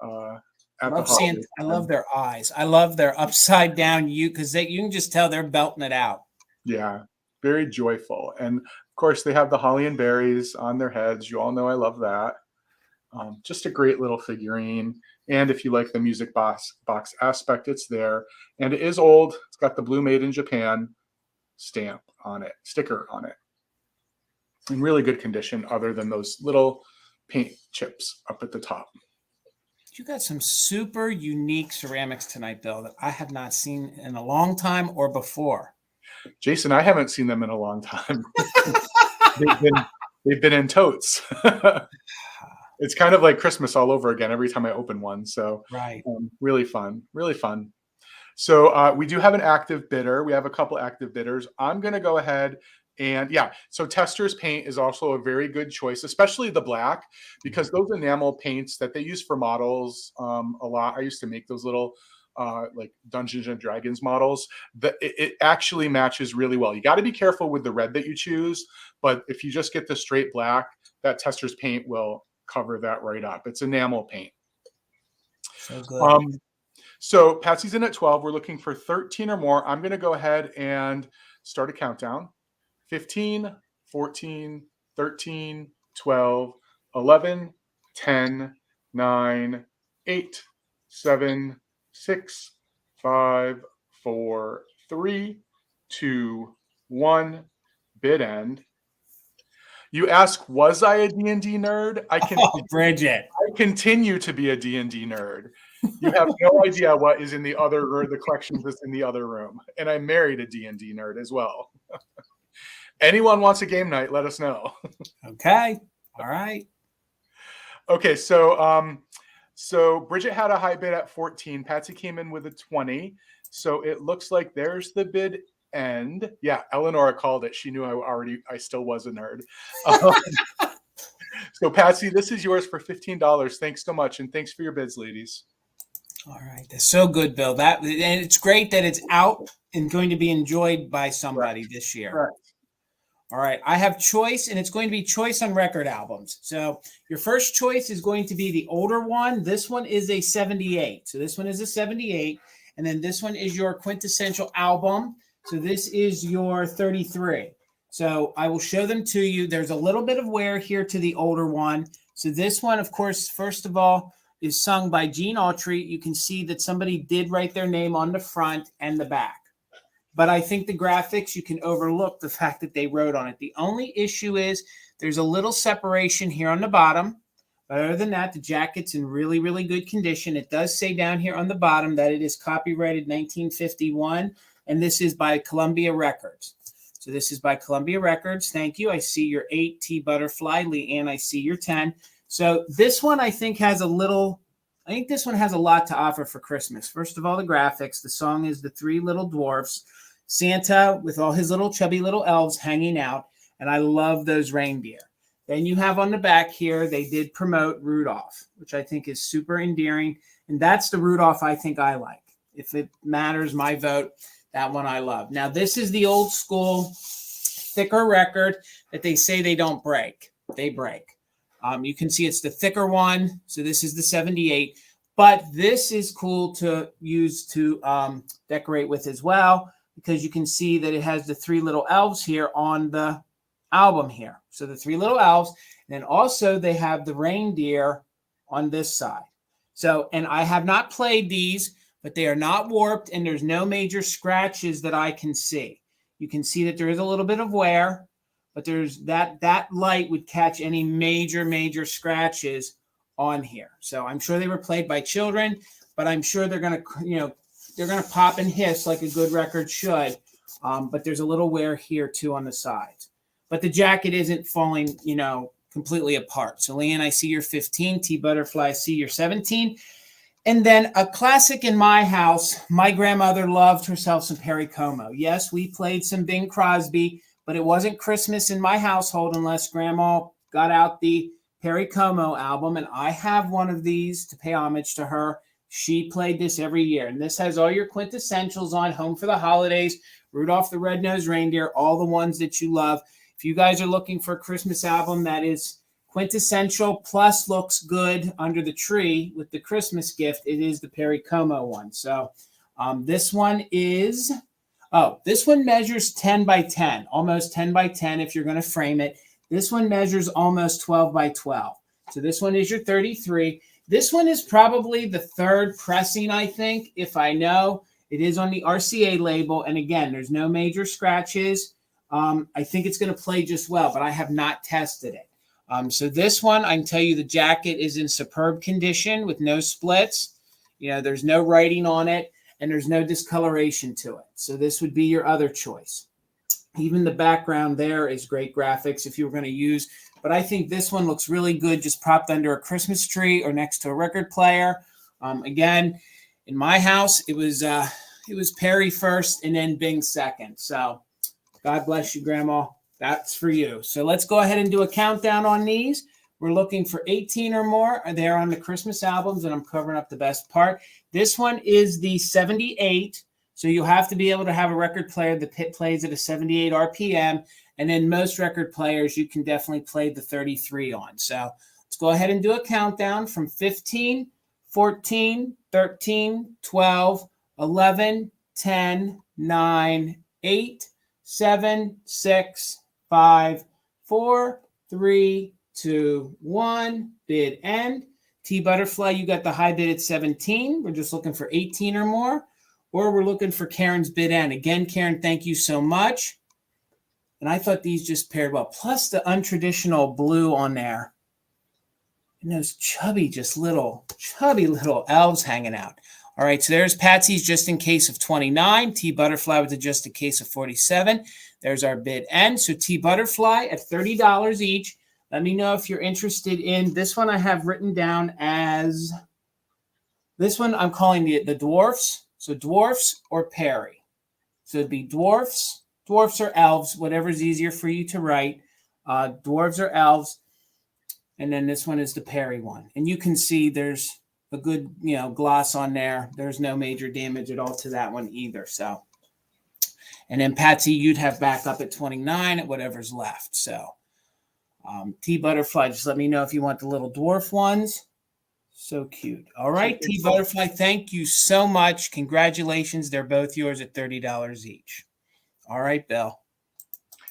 At the holiday I love their eyes. I love their upside down because you can just tell they're belting it out. Yeah, very joyful. And of course, they have the holly and berries on their heads. You all know I love that. Just a great little figurine. And if you like the music box aspect, it's there. And it is old. It's got the Blue Made in Japan sticker on it. In really good condition, other than those little paint chips up at the top. You got some super unique ceramics tonight, Bill, that I have not seen in a long time or before. Jason, I haven't seen them in a long time. they've been in totes. It's kind of like Christmas all over again every time I open one. So right. Really fun. So we do have an active bidder. We have a couple active bidders. I'm going to go ahead and so Tester's paint is also a very good choice, especially the black, because those enamel paints that they use for models a lot. I used to make those little like Dungeons and Dragons models. It actually matches really well. You got to be careful with the red that you choose, but if you just get the straight black, that Tester's paint will cover that right up. It's enamel paint. So good. So Patsy's in at 12. We're looking for 13 or more. I'm going to go ahead and start a countdown. 15, 14, 13, 12, 11, 10, 9, 8, 7, 6, 5, 4, 3, 2, 1. Bid end. You ask, was I a D&D nerd? Bridget. I continue to be a D&D nerd. You have no idea what is in the collections that's in the other room. And I married a D&D nerd as well. Anyone wants a game night, let us know. Okay. All right. Okay, so Bridget had a high bid at 14. Patsy came in with a 20. So it looks like there's the bid end. Yeah, Eleonora called it. She knew I still was a nerd. So Patsy, this is yours for $15. Thanks so much, and thanks for your bids, ladies. All right, that's so good, Bill. And it's great that it's out and going to be enjoyed by somebody this year. Right. All right, I have choice, and it's going to be choice on record albums. So your first choice is going to be the older one. This one is a 78. So this one is a 78, and then this one is your quintessential album. So this is your 33. So I will show them to you. There's a little bit of wear here to the older one. So this one, of course, first of all, is sung by Gene Autry. You can see that somebody did write their name on the front and the back. But I think the graphics, you can overlook the fact that they wrote on it. The only issue is there's a little separation here on the bottom. But other than that, the jacket's in really, really good condition. It does say down here on the bottom that it is copyrighted 1951, and this is by Columbia Records. So this is by Columbia Records. Thank you. I see your 8 T Butterfly. Leanne, I see your 10. So this one I think has a lot to offer for Christmas. First of all, the graphics. The song is The Three Little Dwarfs. Santa with all his little chubby little elves hanging out. And I love those reindeer. Then you have on the back here, they did promote Rudolph, which I think is super endearing. And that's the Rudolph I think I like. If it matters, my vote, that one I love. Now, this is the old school thicker record that they say they don't break. They break. You can see it's the thicker one. So this is the 78. But this is cool to use to decorate with as well, because you can see that it has the three little elves here on the album here. So the three little elves. And then also they have the reindeer on this side. So, and I have not played these, but they are not warped and there's no major scratches that I can see. You can see that there is a little bit of wear, but there's that light would catch any major scratches on here. So I'm sure they were played by children, but I'm sure they're going to, they're going to pop and hiss like a good record should. But there's a little wear here too on the sides, but the jacket isn't falling, completely apart. So Leanne, I see your 15, T Butterfly, I see your 17. And then a classic in my house, my grandmother loved herself some Perry Como. Yes, we played some Bing Crosby, but it wasn't Christmas in my household unless Grandma got out the Perry Como album, and I have one of these to pay homage to her. She played this every year, and this has all your quintessentials on: Home for the Holidays, Rudolph the Red-Nosed Reindeer, all the ones that you love. If you guys are looking for a Christmas album that is quintessential plus looks good under the tree with the Christmas gift, it is the Perry Como one. So this one is, this one measures 10 by 10, almost 10 by 10 if you're going to frame it. This one measures almost 12 by 12. So this one is your 33. This one is probably the third pressing, I think, if I know. It is on the RCA label. And again, there's no major scratches. I think it's going to play just well, but I have not tested it. So this one, I can tell you the jacket is in superb condition with no splits. You know, there's no writing on it, and there's no discoloration to it. So this would be your other choice. Even the background there is great graphics if you were going to use. But I think this one looks really good just propped under a Christmas tree or next to a record player. Again, in my house, it was Perry first and then Bing second. So God bless you, Grandma. That's for you. So let's go ahead and do a countdown on these. We're looking for 18 or more. They're on the Christmas albums, and I'm covering up the best part. This one is the 78. So you'll have to be able to have a record player that plays at a 78 RPM. And then most record players, you can definitely play the 33 on. So let's go ahead and do a countdown from 15, 14, 13, 12, 11, 10, 9, 8, 7, 6, 5, 4, 3, 2, 1. Bid end. T Butterfly, you got the high bid at 17. We're just looking for 18 or more. Or we're looking for Karen's bid end. Again, Karen, thank you so much. And I thought these just paired well. Plus the untraditional blue on there. And those chubby little elves hanging out. All right, so there's Patsy's just in case of 29. T Butterfly with a just in case of 47. There's our bid end. So T Butterfly at $30 each. Let me know if you're interested in this one. I have written down as, this one I'm calling the dwarfs. So dwarfs or Perry. So it'd be dwarfs or elves, whatever's easier for you to write. Dwarves or elves. And then this one is the Perry one. And you can see there's a good, gloss on there. There's no major damage at all to that one either. So, and then Patsy, you'd have back up at 29 at whatever's left. So T Butterfly, just let me know if you want the little dwarf ones. So cute. All right, T Butterfly, thank you so much. Congratulations. They're both yours at $30 each. All right, Bill.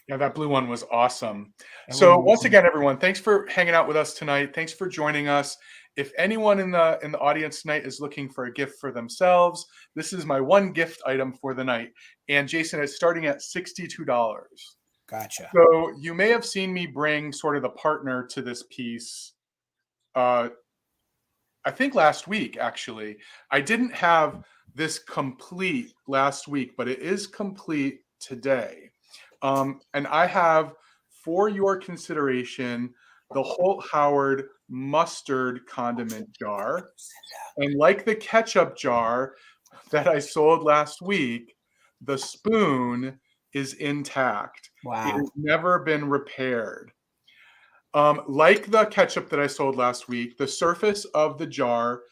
Yeah, that blue one was awesome. So once again, everyone, thanks for hanging out with us tonight. Thanks for joining us. If anyone in the audience tonight is looking for a gift for themselves, this is my one gift item for the night. And Jason, it's starting at $62. Gotcha. So you may have seen me bring sort of the partner to this piece. I think last week, actually. I didn't have this complete last week, but it is complete today. And I have, for your consideration, the Holt Howard mustard condiment jar. And like the ketchup jar that I sold last week, the spoon is intact. Wow. It has never been repaired. Like the ketchup that I sold last week, the surface of the jar,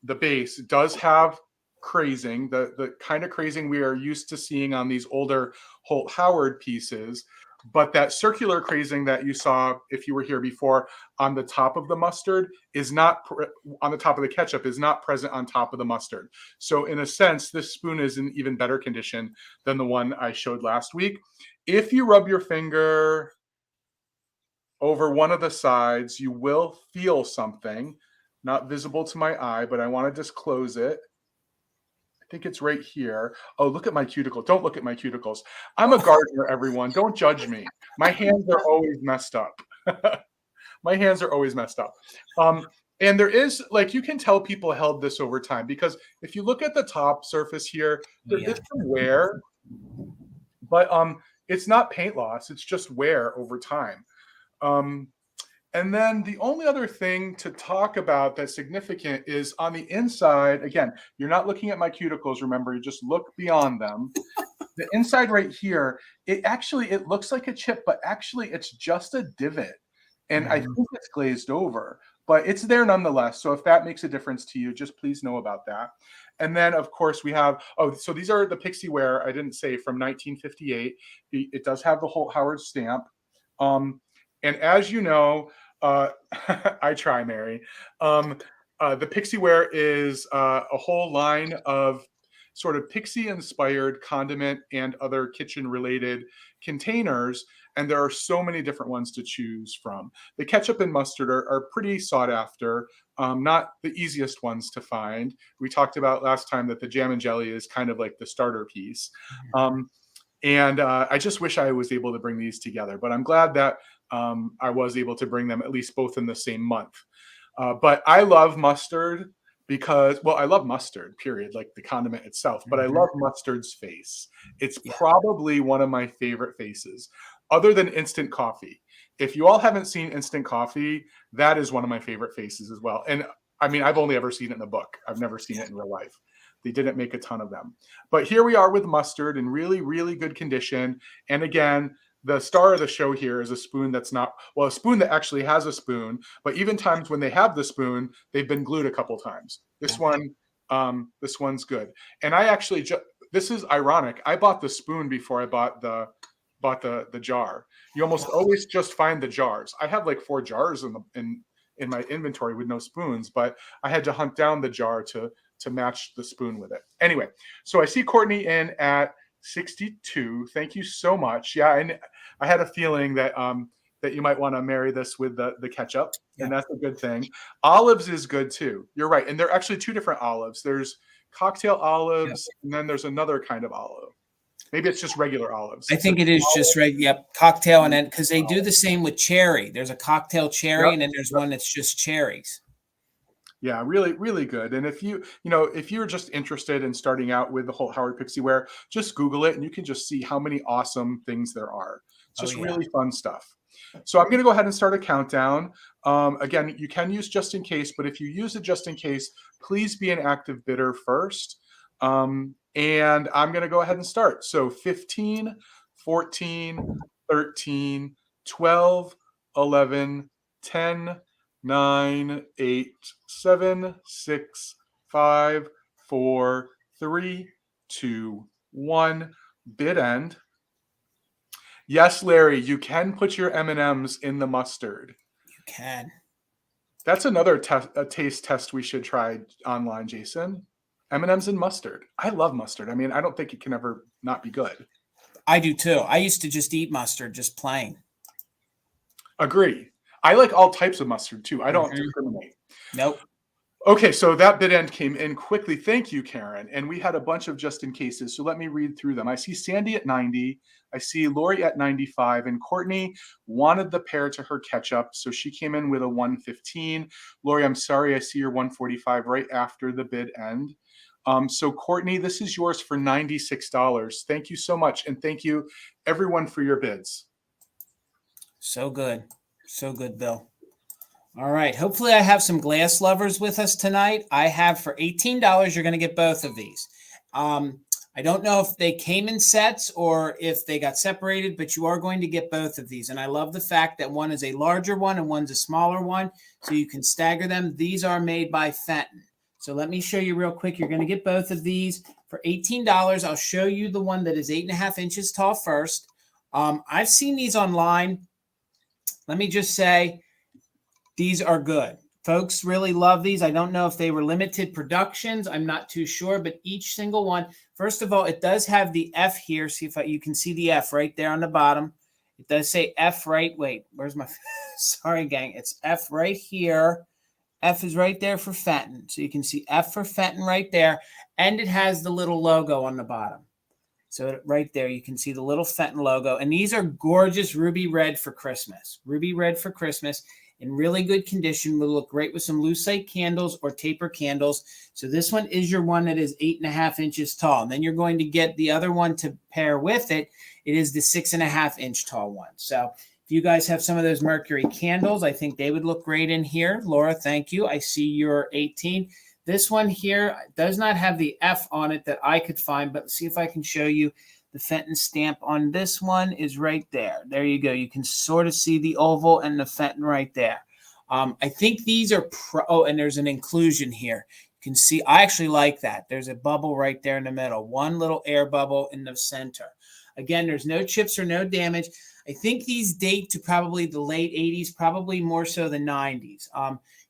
the base, does have crazing, the kind of crazing we are used to seeing on these older Holt Howard pieces. But that circular crazing that you saw, if you were here before, on the top of the mustard is not on the top of the ketchup, is not present on top of the mustard. So in a sense, this spoon is in even better condition than the one I showed last week. If you rub your finger over one of the sides, you will feel something, not visible to my eye, but I want to disclose it. I think it's right here. Oh, look at my cuticle. Don't look at my cuticles. I'm a gardener, everyone. Don't judge me. My hands are always messed up. My hands are always messed up. And there is, like, you can tell people held this over time, because if you look at the top surface here, there is some wear, but it's not paint loss. It's just wear over time. And then the only other thing to talk about that's significant is on the inside. Again, you're not looking at my cuticles, remember, you just look beyond them. The inside right here, it looks like a chip, but actually it's just a divot. And I think it's glazed over, but it's there nonetheless. So if that makes a difference to you, just please know about that. And then, of course, we have, so these are the pixie ware, I didn't say, from 1958. It does have the Holt Howard stamp. And as you know, I try, Mary. The pixie ware is a whole line of sort of pixie-inspired condiment and other kitchen-related containers, and there are so many different ones to choose from. The ketchup and mustard are pretty sought after, not the easiest ones to find. We talked about last time that the jam and jelly is kind of like the starter piece. And I just wish I was able to bring these together, but I'm glad that I was able to bring them at least both in the same month. But I love mustard because, well, I love mustard, period, like the condiment itself, but I love mustard's face. It's probably one of my favorite faces, other than instant coffee. If you all haven't seen instant coffee, that is one of my favorite faces as well. And I mean, I've only ever seen it in a book. I've never seen it in real life. They didn't make a ton of them. But here we are with mustard in really, really good condition. And again, the star of the show here is a spoon that's not, well, a spoon that actually has a spoon, but even times when they have the spoon, they've been glued a couple times. This one's good. And I actually, this is ironic. I bought the spoon before I bought the jar. You almost always just find the jars. I have like 4 jars in my inventory with no spoons, but I had to hunt down the jar to match the spoon with it. Anyway, so I see Courtney in at 62. Thank you so much. Yeah, and I had a feeling that that you might want to marry this with the ketchup, and that's a good thing. Olives is good too. You're right, and there are actually 2 different olives. There's cocktail olives, and then there's another kind of olive. Maybe it's just regular olives. I think it is just cocktail, and then because they do the same with cherry. There's a cocktail cherry, and then there's one that's just cherries. Yeah, really, really good. And if you're just interested in starting out with the Holt Howard Pixie Ware, just Google it and you can just see how many awesome things there are. It's just really fun stuff. So I'm going to go ahead and start a countdown. Again, you can use just in case, but if you use it just in case, please be an active bidder first. And I'm going to go ahead and start. So 15, 14, 13, 12, 11, 10, 9, 8, 7, 6, 5, 4, 3, 2, 1. Bid end. Yes, Larry, you can put your M&Ms in the mustard. You can. That's another taste test we should try online, Jason. M&Ms and mustard. I love mustard. I mean, I don't think it can ever not be good. I do too. I used to just eat mustard, just plain. Agree. I like all types of mustard too. I don't discriminate. Nope. Okay, so that bid end came in quickly. Thank you, Karen. And we had a bunch of just in cases. So let me read through them. I see Sandy at 90. I see Lori at 95. And Courtney wanted the pair to her ketchup. So she came in with a 115. Lori, I'm sorry. I see your 145 right after the bid end. So Courtney, this is yours for $96. Thank you so much. And thank you everyone for your bids. So good. So good, Bill. All right. Hopefully I have some glass lovers with us tonight. I have for $18, you're going to get both of these. I don't know if they came in sets or if they got separated, but you are going to get both of these. And I love the fact that one is a larger one and one's a smaller one, so you can stagger them. These are made by Fenton. So let me show you real quick. You're going to get both of these for $18. I'll show you the one that is 8.5 inches tall first. I've seen these online. Let me just say, these are good. Folks really love these. I don't know if they were limited productions. I'm not too sure, but each single one, first of all, it does have the F here. See if you can see the F right there on the bottom. It does say F right. Wait, where's my, sorry, gang. It's F right here. F is right there for Fenton. So you can see F for Fenton right there. And it has the little logo on the bottom. So right there, you can see the little Fenton logo. And these are gorgeous ruby red for Christmas. Ruby red for Christmas in really good condition. Will look great with some lucite candles or taper candles. So this one is your one that is 8.5 inches tall. And then you're going to get the other one to pair with it. It is the 6.5 inch tall one. So If you guys have some of those Mercury candles, I think they would look great in here. Laura, thank you. I see you're 18. This one here does not have the F on it that I could find, but see if I can show you. The Fenton stamp on this one is right there. There you go. You can sort of see the oval and the Fenton right there. I think these are oh, and there's an inclusion here. You can see, I actually like that. There's a bubble right there in the middle. One little air bubble in the center. Again, there's no chips or no damage. I think these date to probably the late 80s, probably more so the 90s.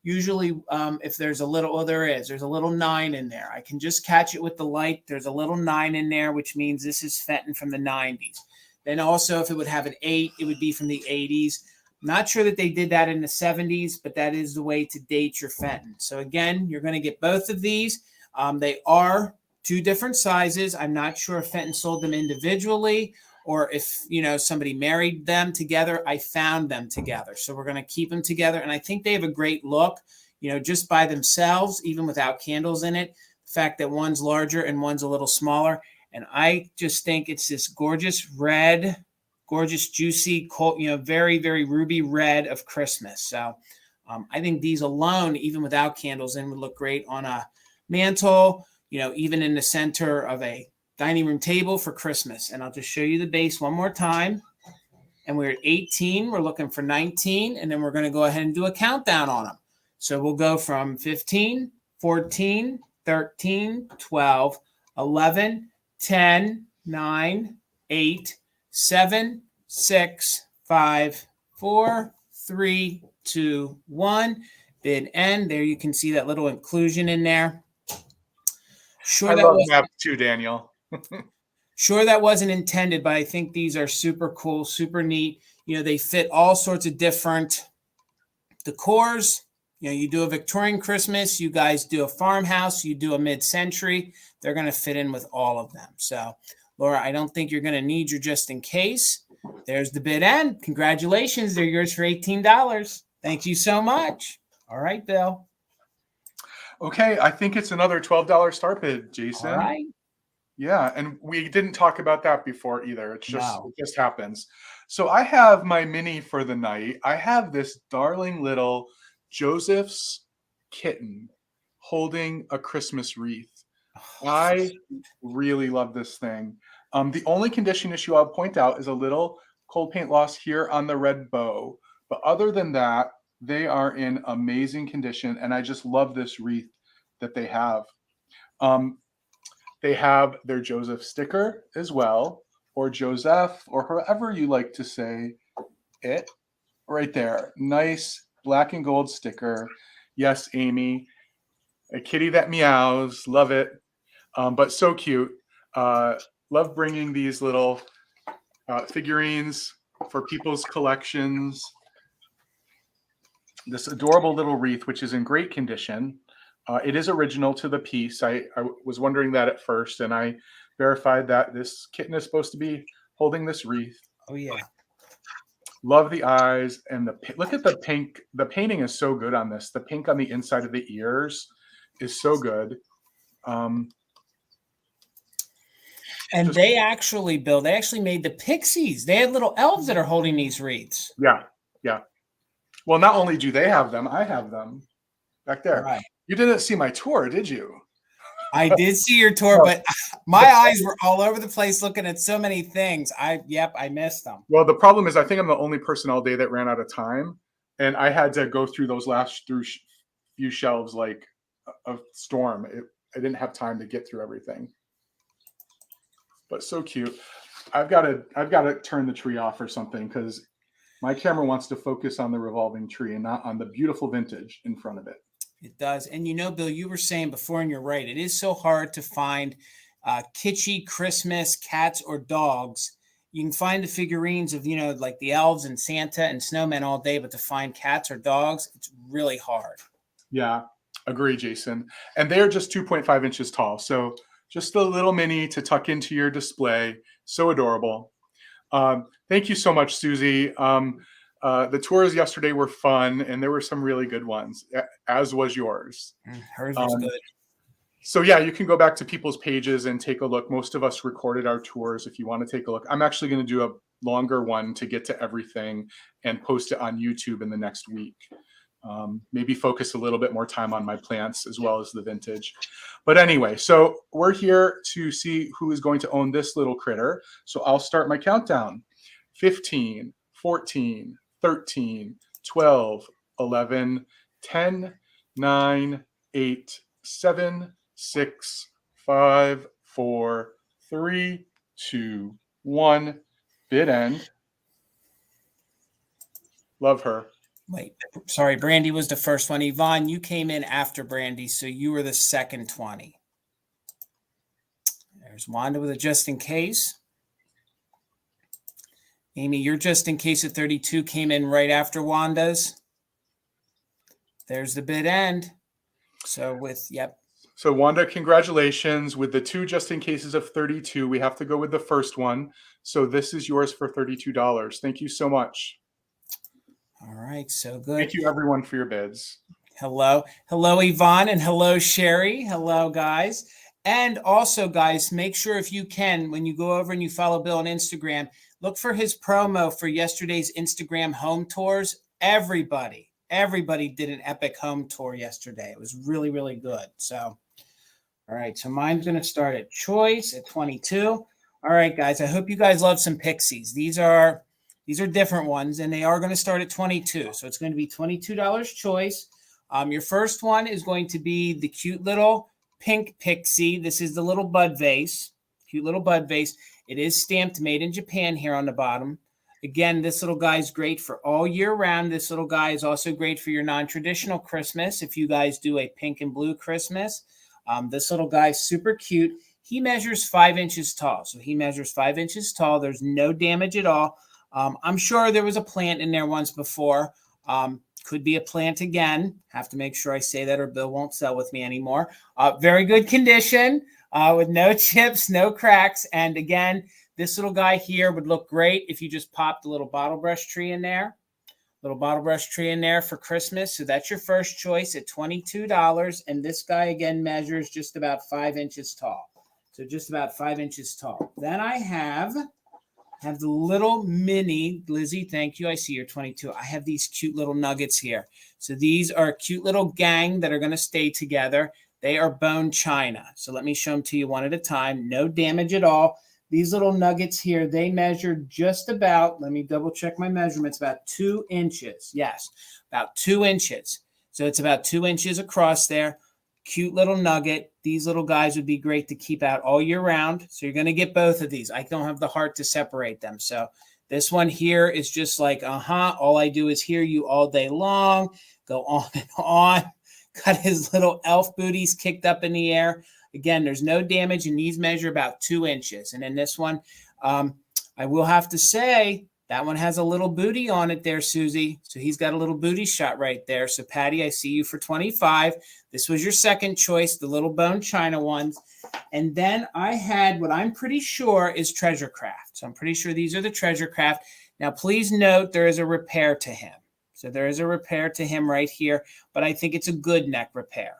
Usually, if there's a little, oh, there's a little 9 in there. I can just catch it with the light. There's a little 9 in there, which means this is Fenton from the 90s. Then also, if it would have an 8, it would be from the 80s. Not sure that they did that in the 70s, but that is the way to date your Fenton. So again, you're going to get both of these. They are 2 different sizes. I'm not sure if Fenton sold them individually or if, you know, somebody married them together. I found them together. So we're going to keep them together. And I think they have a great look, you know, just by themselves, even without candles in it. The fact that one's larger and one's a little smaller. And I just think it's this gorgeous red, gorgeous, juicy, cold, you know, very, very ruby red of Christmas. So I think these alone, even without candles in, would look great on a mantle, you know, even in the center of a dining room table for Christmas. And I'll just show you the base one more time. And we're at 18. We're looking for 19. And then we're going to go ahead and do a countdown on them. So we'll go from 15, 14, 13, 12, 11, 10, 9, 8, 7, 6, 5, 4, 3, 2, 1. Bid end. There you can see that little inclusion in there. Sure, I love that too, Daniel. Sure, that wasn't intended, but I think these are super cool, super neat. You know, they fit all sorts of different decors. You know, you do a Victorian Christmas, you guys do a farmhouse, you do a mid-century. They're going to fit in with all of them. So, Laura, I don't think you're going to need your just in case. There's the bid end. Congratulations. They're yours for $18. Thank you so much. All right, Bill. Okay, I think it's another $12 start bid, Jason. All right. Yeah, and we didn't talk about that before either. It's just It just happens. So I have my mini for the night. I have this darling little Joseph's kitten holding a Christmas wreath. I really love this thing. The only condition issue I'll point out is a little cold paint loss here on the red bow. But other than that, they are in amazing condition, and I just love this wreath that they have. They have their Joseph sticker as well, or Joseph, or however you like to say it. Right there. Nice black and gold sticker. Yes, Amy. A kitty that meows. Love it. But so cute. Love bringing these little figurines for people's collections. This adorable little wreath, which is in great condition. It is original to the piece. I was wondering that at first, and I verified that this kitten is supposed to be holding this wreath. Oh, yeah. Love the eyes, and look at the pink. The painting is so good on this. The pink on the inside of the ears is so good. And they actually, Bill, they actually made the pixies. They had little elves that are holding these wreaths. Yeah, yeah. Well, not only do they have them, I have them back there. Right. You didn't see my tour, did you? I did see your tour, but my eyes were all over the place looking at so many things. I missed them. Well, the problem is I think I'm the only person all day that ran out of time, and I had to go through those last few shelves like a storm. I didn't have time to get through everything. But so cute. I've got to turn the tree off or something because my camera wants to focus on the revolving tree and not on the beautiful vintage in front of it. It does. And you know, Bill, you were saying before, and you're right, it is so hard to find kitschy Christmas cats or dogs. You can find the figurines of, you know, like the elves and Santa and snowmen all day, but to find cats or dogs, it's really hard. Yeah, agree, Jason. And they're just 2.5 inches tall. So just a little mini to tuck into your display. So adorable. Thank you so much, Susie. The tours yesterday were fun, and there were some really good ones, as was yours. Hers was good. So yeah, you can go back to people's pages and take a look. Most of us recorded our tours. If you want to take a look, I'm actually going to do a longer one to get to everything and post it on YouTube in the next week. Maybe focus a little bit more time on my plants as well as the vintage. But anyway, so we're here to see who is going to own this little critter. So I'll start my countdown. 15, 14, 13, 12, 11, 10, 9, 8, 7, 6, 5, 4, 3, 2, 1. Bid end. Love her. Wait, sorry, Brandy was the first one. Yvonne, you came in after Brandy, so you were the second 20. There's Wanda with a just in case. Amy, your just in case at 32 came in right after Wanda's. There's the bid end. So with, yep. So Wanda, congratulations. With the 2 just in cases of 32, we have to go with the first one. So this is yours for $32. Thank you so much. All right, so good. Thank you everyone for your bids. Hello, Yvonne, and hello, Sherry. Hello, guys. And also, guys, make sure if you can, when you go over and you follow Bill on Instagram, look for his promo for yesterday's Instagram home tours. Everybody did an epic home tour yesterday. It was really, really good. So, all right, so mine's going to start at choice at 22. All right, guys, I hope you guys love some pixies. These are different ones, and they are going to start at 22. So it's going to be $22 choice. Your first one is going to be the cute little pink pixie. This is the little bud vase, cute little bud vase. It is stamped made in Japan here on the bottom. Again, this little guy is great for all year round. This little guy is also great for your non-traditional Christmas. If you guys do a pink and blue Christmas, this little guy is super cute. He measures 5 inches tall. So he measures 5 inches tall. There's no damage at all. I'm sure there was a plant in there once before. Could be a plant again. Have to make sure I say that or Bill won't sell with me anymore. Very good condition with no chips, no cracks. And again, this little guy here would look great if you just popped a little bottle brush tree in there. Little bottle brush tree in there for Christmas. So that's your first choice at $22. And this guy again measures just about 5 inches tall. So just about 5 inches tall. Then I have the little mini, Lizzie, thank you. I see you're 22. I have these cute little nuggets here. So these are a cute little gang that are going to stay together. They are bone china. So let me show them to you one at a time. No damage at all. These little nuggets here, they measure just about, let me double check my measurements, about 2 inches. Yes, about 2 inches. So it's about 2 inches across there. Cute little nugget. These little guys would be great to keep out all year round. So you're going to get both of these. I don't have the heart to separate them. So this one here is just like, all I do is hear you all day long. Go on and on. Got his little elf booties kicked up in the air. Again, there's no damage, and these measure about 2 inches. And then this one, I will have to say, that one has a little booty on it there, Susie. So he's got a little booty shot right there. So Patty, I see you for 25. This was your second choice, the little bone china ones. And then I had what I'm pretty sure is treasure craft. So I'm pretty sure these are the treasure craft. Now, please note there is a repair to him. So there is a repair to him right here, but I think it's a good neck repair.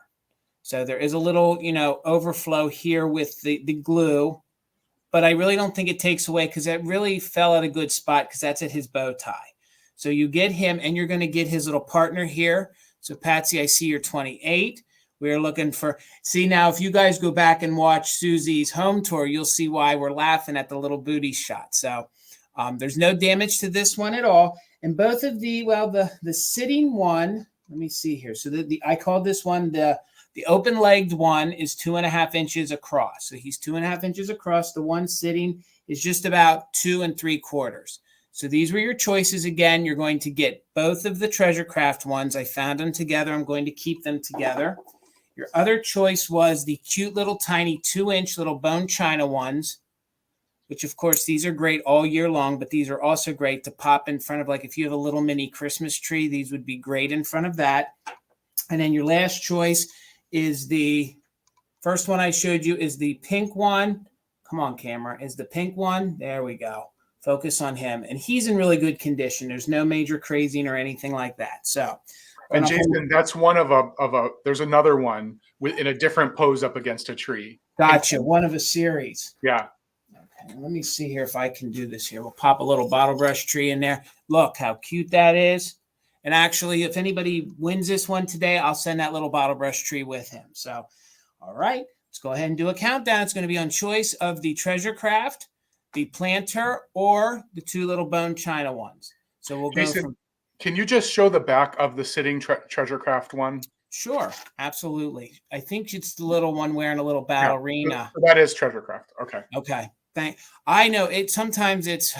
So there is a little, overflow here with the glue, but I really don't think it takes away because it really fell at a good spot because that's at his bow tie. So you get him and you're going to get his little partner here. So Patsy, I see you're 28. We're looking for, see now, if you guys go back and watch Susie's home tour, you'll see why we're laughing at the little booty shot. So there's no damage to this one at all. And both of the sitting one, let me see here. So I called this one the open-legged one is 2.5 inches across. So he's 2.5 inches across. The one sitting is just about 2 3/4. So these were your choices. Again, you're going to get both of the treasure craft ones. I found them together. I'm going to keep them together. Your other choice was the cute little tiny 2-inch little bone china ones, which of course these are great all year long, but these are also great to pop in front of, like if you have a little mini Christmas tree, these would be great in front of that. And then your last choice is the first one I showed you is the pink one. Come on, camera. Is the pink one. There we go. Focus on him. And he's in really good condition. There's no major crazing or anything like that. So And Jason, that's one of a. There's another one in a different pose up against a tree. Gotcha. One of a series. Yeah. Okay, let me see here if I can do this here. We'll pop a little bottle brush tree in there. Look how cute that is. And actually, if anybody wins this one today, I'll send that little bottle brush tree with him. So, all right, let's go ahead and do a countdown. It's going to be on choice of the treasure craft, the planter, or the two little bone china ones. So we'll go Jason, from. Can you just show the back of the sitting treasure craft one? Sure, absolutely. I think it's the little one wearing a little ballerina. Yeah, that is treasure craft. Okay. Okay. I know it. Sometimes it's.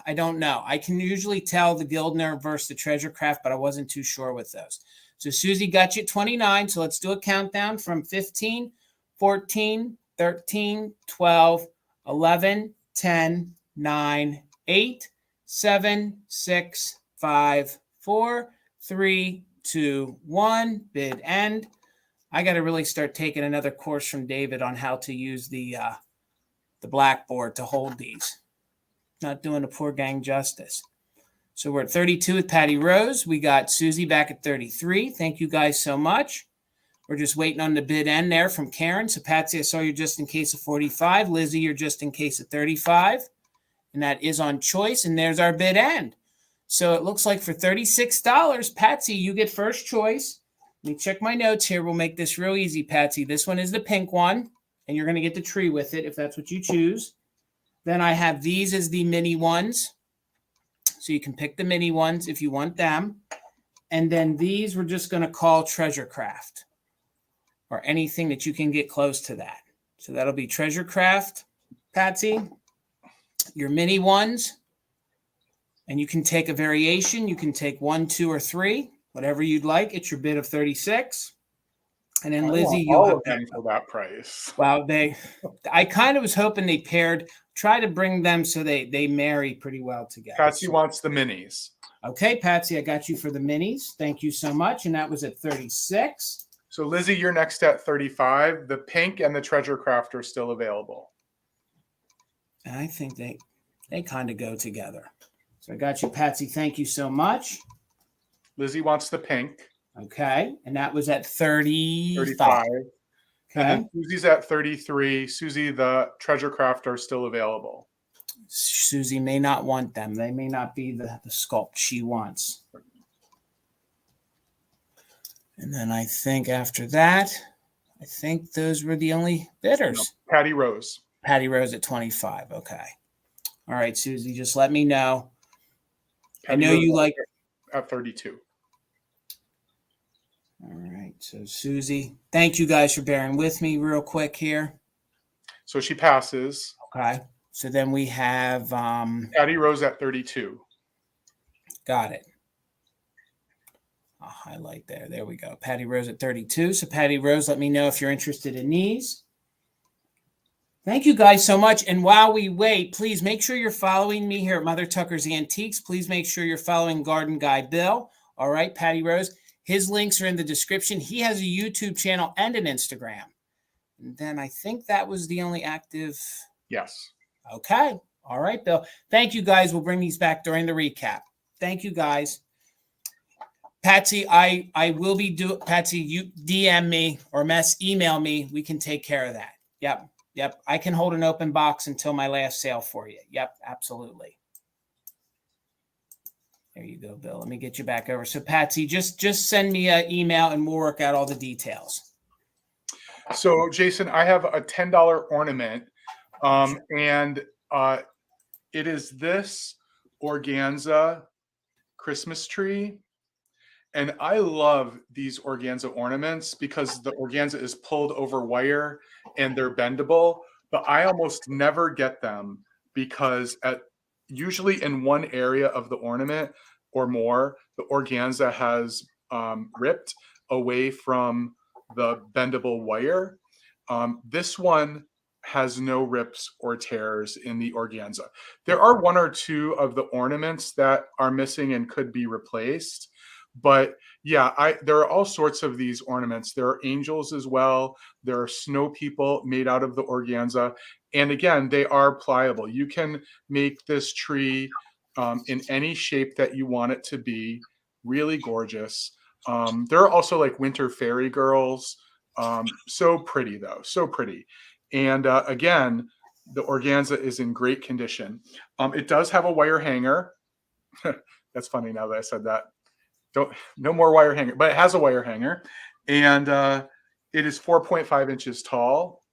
I don't know. I can usually tell the Gildner versus the treasure craft, but I wasn't too sure with those. So Susie got you 29. So let's do a countdown from 15, 14, 13, 12, 11, 10, 9, 8, 7, 6, 5, 4, 3, 2, 1. Bid end. I got to really start taking another course from David on how to use the blackboard to hold these. Not doing the poor gang justice. So we're at 32 with Patty Rose. We got Susie back at 33. Thank you guys so much. We're just waiting on the bid end there from Karen. So Patsy, I saw you just in case of 45. Lizzie, you're just in case of 35. And that is on choice. And there's our bid end. So it looks like for $36, Patsy, you get first choice. Let me check my notes here. We'll make this real easy, Patsy. This one is the pink one. And you're going to get the tree with it if that's what you choose. Then I have these as the mini ones. So you can pick the mini ones if you want them. And then these we're just going to call treasure craft or anything that you can get close to that. So that'll be treasure craft, Patsy, your mini ones. And you can take a variation. You can take 1, 2, or 3, whatever you'd like. It's your bid of 36. And then Lizzie, you'll have them for that price. Wow, I kind of was hoping they paired, try to bring them so they marry pretty well together. Patsy wants the minis. Okay, Patsy, I got you for the minis. Thank you so much. And that was at 36. So Lizzie, you're next at 35. The pink and the treasure craft are still available. And I think they kind of go together. So I got you, Patsy. Thank you so much. Lizzie wants the pink. Okay, and that was at 35. Okay. And Susie's at 33. Susie, the treasure craft are still available. Susie may not want them. They may not be the sculpt she wants. And then I think after that, I think those were the only bidders. No, Patty Rose. Patty Rose at 25. Okay. All right, Susie, just let me know. Patty I know Rose you like at 32. All right. So Susie, thank you guys for bearing with me real quick here. So she passes. Okay. So then we have Patty Rose at 32. Got it. I'll highlight there. There we go. Patty Rose at 32. So Patty Rose, let me know if you're interested in these. Thank you guys so much. And while we wait, please make sure you're following me here at Mother Tucker's Antiques. Please make sure you're following Garden Guy Bill. All right, Patty Rose. His links are in the description. He has a YouTube channel and an Instagram. And then I think that was the only active. Yes. Okay. All right, Bill. Thank you, guys. We'll bring these back during the recap. Thank you, guys. Patsy, I will be Patsy, you DM me or email me. We can take care of that. Yep. I can hold an open box until my last sale for you. Yep, absolutely. There you go, Bill. Let me get you back over. So Patsy, just send me an email and we'll work out all the details. So Jason, I have a $10 ornament. And it is this organza Christmas tree. And I love these organza ornaments because the organza is pulled over wire and they're bendable, but I almost never get them because usually in one area of the ornament or more, the organza has ripped away from the bendable wire. This one has no rips or tears in the organza. There are one or two of the ornaments that are missing and could be replaced. But yeah, there are all sorts of these ornaments. There are angels as well. There are snow people made out of the organza. And again, they are pliable. You can make this tree in any shape that you want it to be. Really gorgeous. There are also like winter fairy girls. So pretty though, so pretty. And again, the organza is in great condition. It does have a wire hanger. That's funny now that I said that. No more wire hanger, but it has a wire hanger, and it is 4.5 inches tall,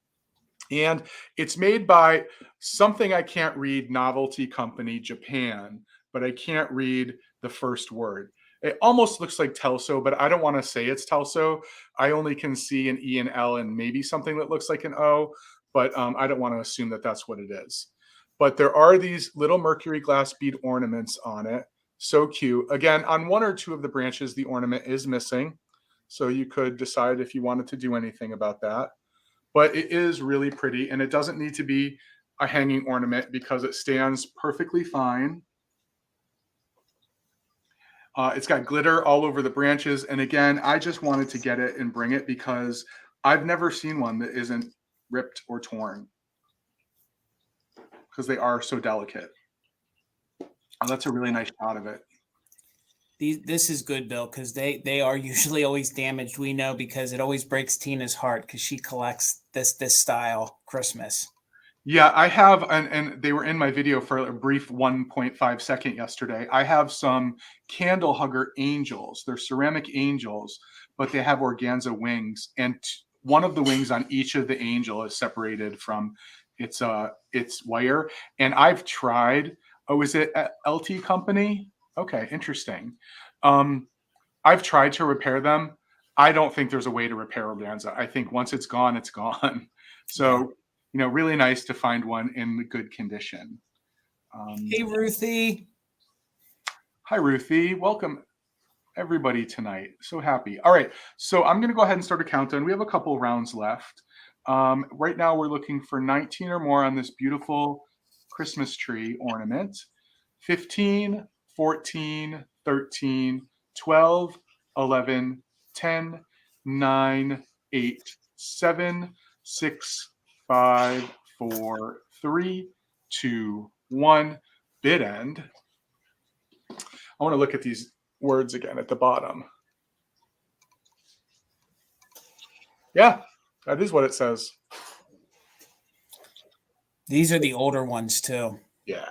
and it's made by something I can't read, novelty company Japan, but I can't read the first word. It almost looks like Telso, but I don't want to say it's Telso. I only can see an E and L and maybe something that looks like an O, but I don't want to assume that that's what it is. But there are these little mercury glass bead ornaments on it. So cute. Again, on one or two of the branches, the ornament is missing. So you could decide if you wanted to do anything about that. But it is really pretty, and it doesn't need to be a hanging ornament because it stands perfectly fine. It's got glitter all over the branches. And again, I just wanted to get it and bring it because I've never seen one that isn't ripped or torn because they are so delicate. Oh, that's a really nice shot of it. This is good, Bill, because they are usually always damaged. We know because it always breaks Tina's heart because she collects this style Christmas. Yeah, I have, and they were in my video for a brief 1.5 second yesterday. I have some candle hugger angels. They're ceramic angels, but they have organza wings, and one of the wings on each of the angel is separated from its wire. And I've tried. Oh, is it LT Company? Okay, interesting. I've tried to repair them. I don't think there's a way to repair organza. I think once it's gone, it's gone. So, you know, really nice to find one in good condition. Hey, Ruthie. Hi, Ruthie. Welcome, everybody, tonight. So happy. All right, so I'm going to go ahead and start a countdown. We have a couple rounds left. Right now, we're looking for 19 or more on this beautiful Christmas tree ornament. 15, 14, 13, 12, 11, 10, 9, 8, 7, 6, 5, 4, 3, 2, 1. Bid end. I want to look at these words again at the bottom. Yeah, that is what it says. These are the older ones too. Yeah.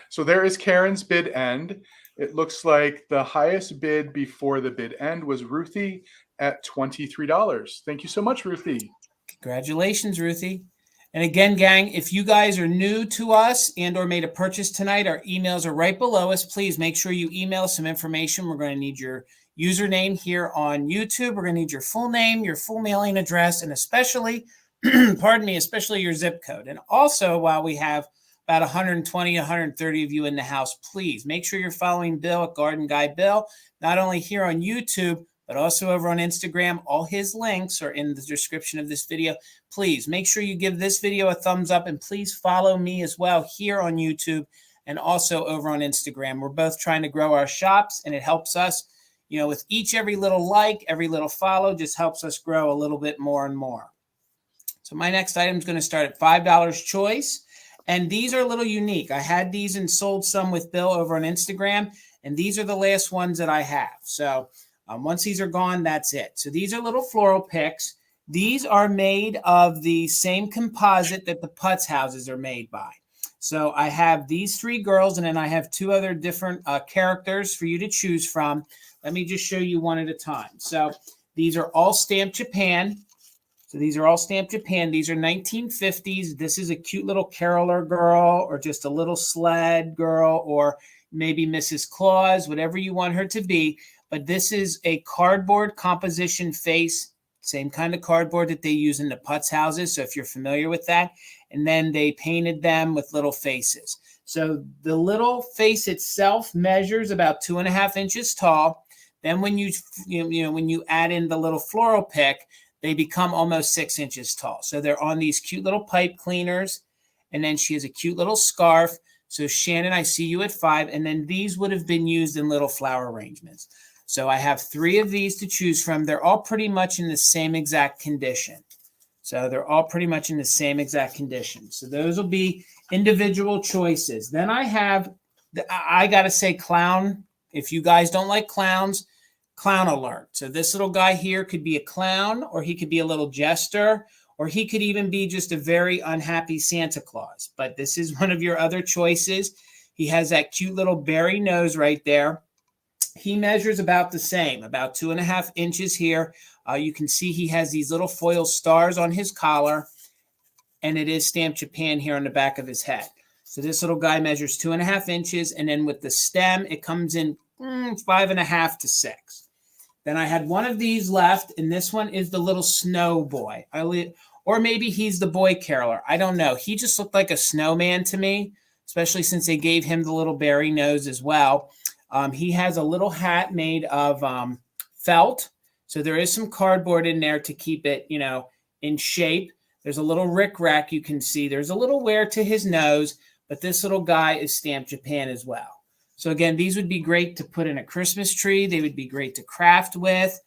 So there is Karen's bid end. It looks like the highest bid before the bid end was Ruthie at $23. Thank you so much, Ruthie. Congratulations, Ruthie. And again, gang, if you guys are new to us and or made a purchase tonight, our emails are right below us. Please make sure you email some information. We're going to need your username here on YouTube. We're going to need your full name, your full mailing address, and especially, pardon me, especially your zip code. And also, while we have about 120, 130 of you in the house, please make sure you're following Bill at Garden Guy Bill, not only here on YouTube, but also over on Instagram. All his links are in the description of this video. Please make sure you give this video a thumbs up, and please follow me as well here on YouTube and also over on Instagram. We're both trying to grow our shops, and it helps us, you know, with every little like, every little follow just helps us grow a little bit more and more. So my next item is going to start at $5 choice. And these are a little unique. I had these and sold some with Bill over on Instagram, and these are the last ones that I have. So once these are gone, that's it. So these are little floral picks. These are made of the same composite that the putz houses are made by. So I have these three girls, and then I have two other different characters for you to choose from. Let me just show you one at a time. So these are all stamped Japan. These are 1950s. This is a cute little caroler girl, or just a little sled girl, or maybe Mrs. Claus, whatever you want her to be. But this is a cardboard composition face, same kind of cardboard that they use in the putz houses. So if you're familiar with that, and then they painted them with little faces. So the little face itself measures about 2.5 inches tall. Then when you add in the little floral pick, they become almost 6 inches tall. So they're on these cute little pipe cleaners. And then she has a cute little scarf. So Shannon, I see you at 5. And then these would have been used in little flower arrangements. So I have 3 of these to choose from. They're all pretty much in the same exact condition. So those will be individual choices. Then I have I got to say clown. If you guys don't like clowns, clown alert. So this little guy here could be a clown, or he could be a little jester, or he could even be just a very unhappy Santa Claus. But this is one of your other choices. He has that cute little berry nose right there. He measures about the same, about 2.5 inches here. You can see he has these little foil stars on his collar, and it is stamped Japan here on the back of his head. So this little guy measures 2.5 inches, and then with the stem, it comes in 5.5 to 6. Then I had one of these left, and this one is the little snow boy. Or maybe he's the boy caroler. I don't know. He just looked like a snowman to me, especially since they gave him the little berry nose as well. He has a little hat made of felt. So there is some cardboard in there to keep it, in shape. There's a little rickrack you can see. There's a little wear to his nose, but this little guy is stamped Japan as well. So again, these would be great to put in a Christmas tree. They would be great to craft with.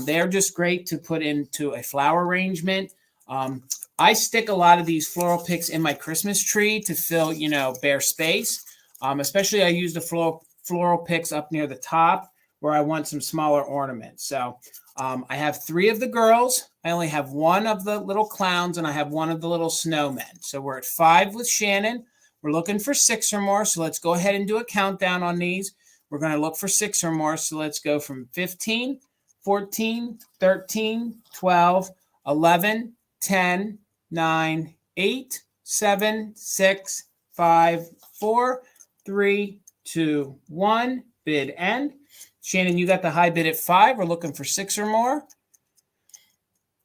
They're just great to put into a flower arrangement. I stick a lot of these floral picks in my Christmas tree to fill, bare space. Especially I use the floral picks up near the top where I want some smaller ornaments. So I have 3 of the girls. I only have 1 of the little clowns, and I have 1 of the little snowmen. So we're at 5 with Shannon. We're looking for 6 or more. So let's go ahead and do a countdown on these. We're going to look for 6 or more. So let's go from 15, 14, 13, 12, 11, 10, 9, 8, 7, 6, 5, 4, 3, 2, 1. Bid end. Shannon, you got the high bid at 5. We're looking for 6 or more.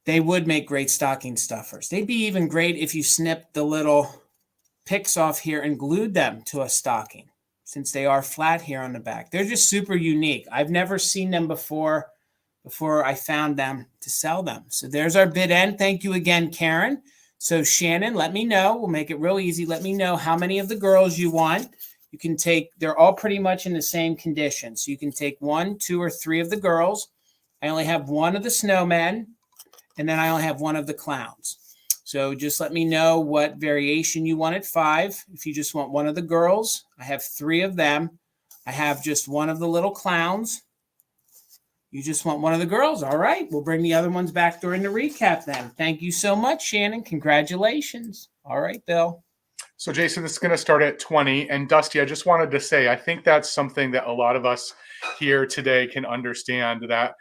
They would make great stocking stuffers. They'd be even great if you snipped the little picks off here and glued them to a stocking, since they are flat here on the back. They're just super unique. I've never seen them before I found them to sell them. So there's our bid end. Thank you again, Karen. So Shannon, let me know. We'll make it real easy. Let me know how many of the girls you want. You can take, they're all pretty much in the same condition. So you can take 1, 2, or 3 of the girls. I only have 1 of the snowmen, and then I only have 1 of the clowns. So just let me know what variation you want at 5. If you just want 1 of the girls, I have 3 of them. I have just 1 of the little clowns. You just want 1 of the girls. All right. We'll bring the other ones back during the recap then. Thank you so much, Shannon. Congratulations. All right, Bill. So Jason, this is going to start at 20. And Dusty, I just wanted to say, I think that's something that a lot of us here today can understand, that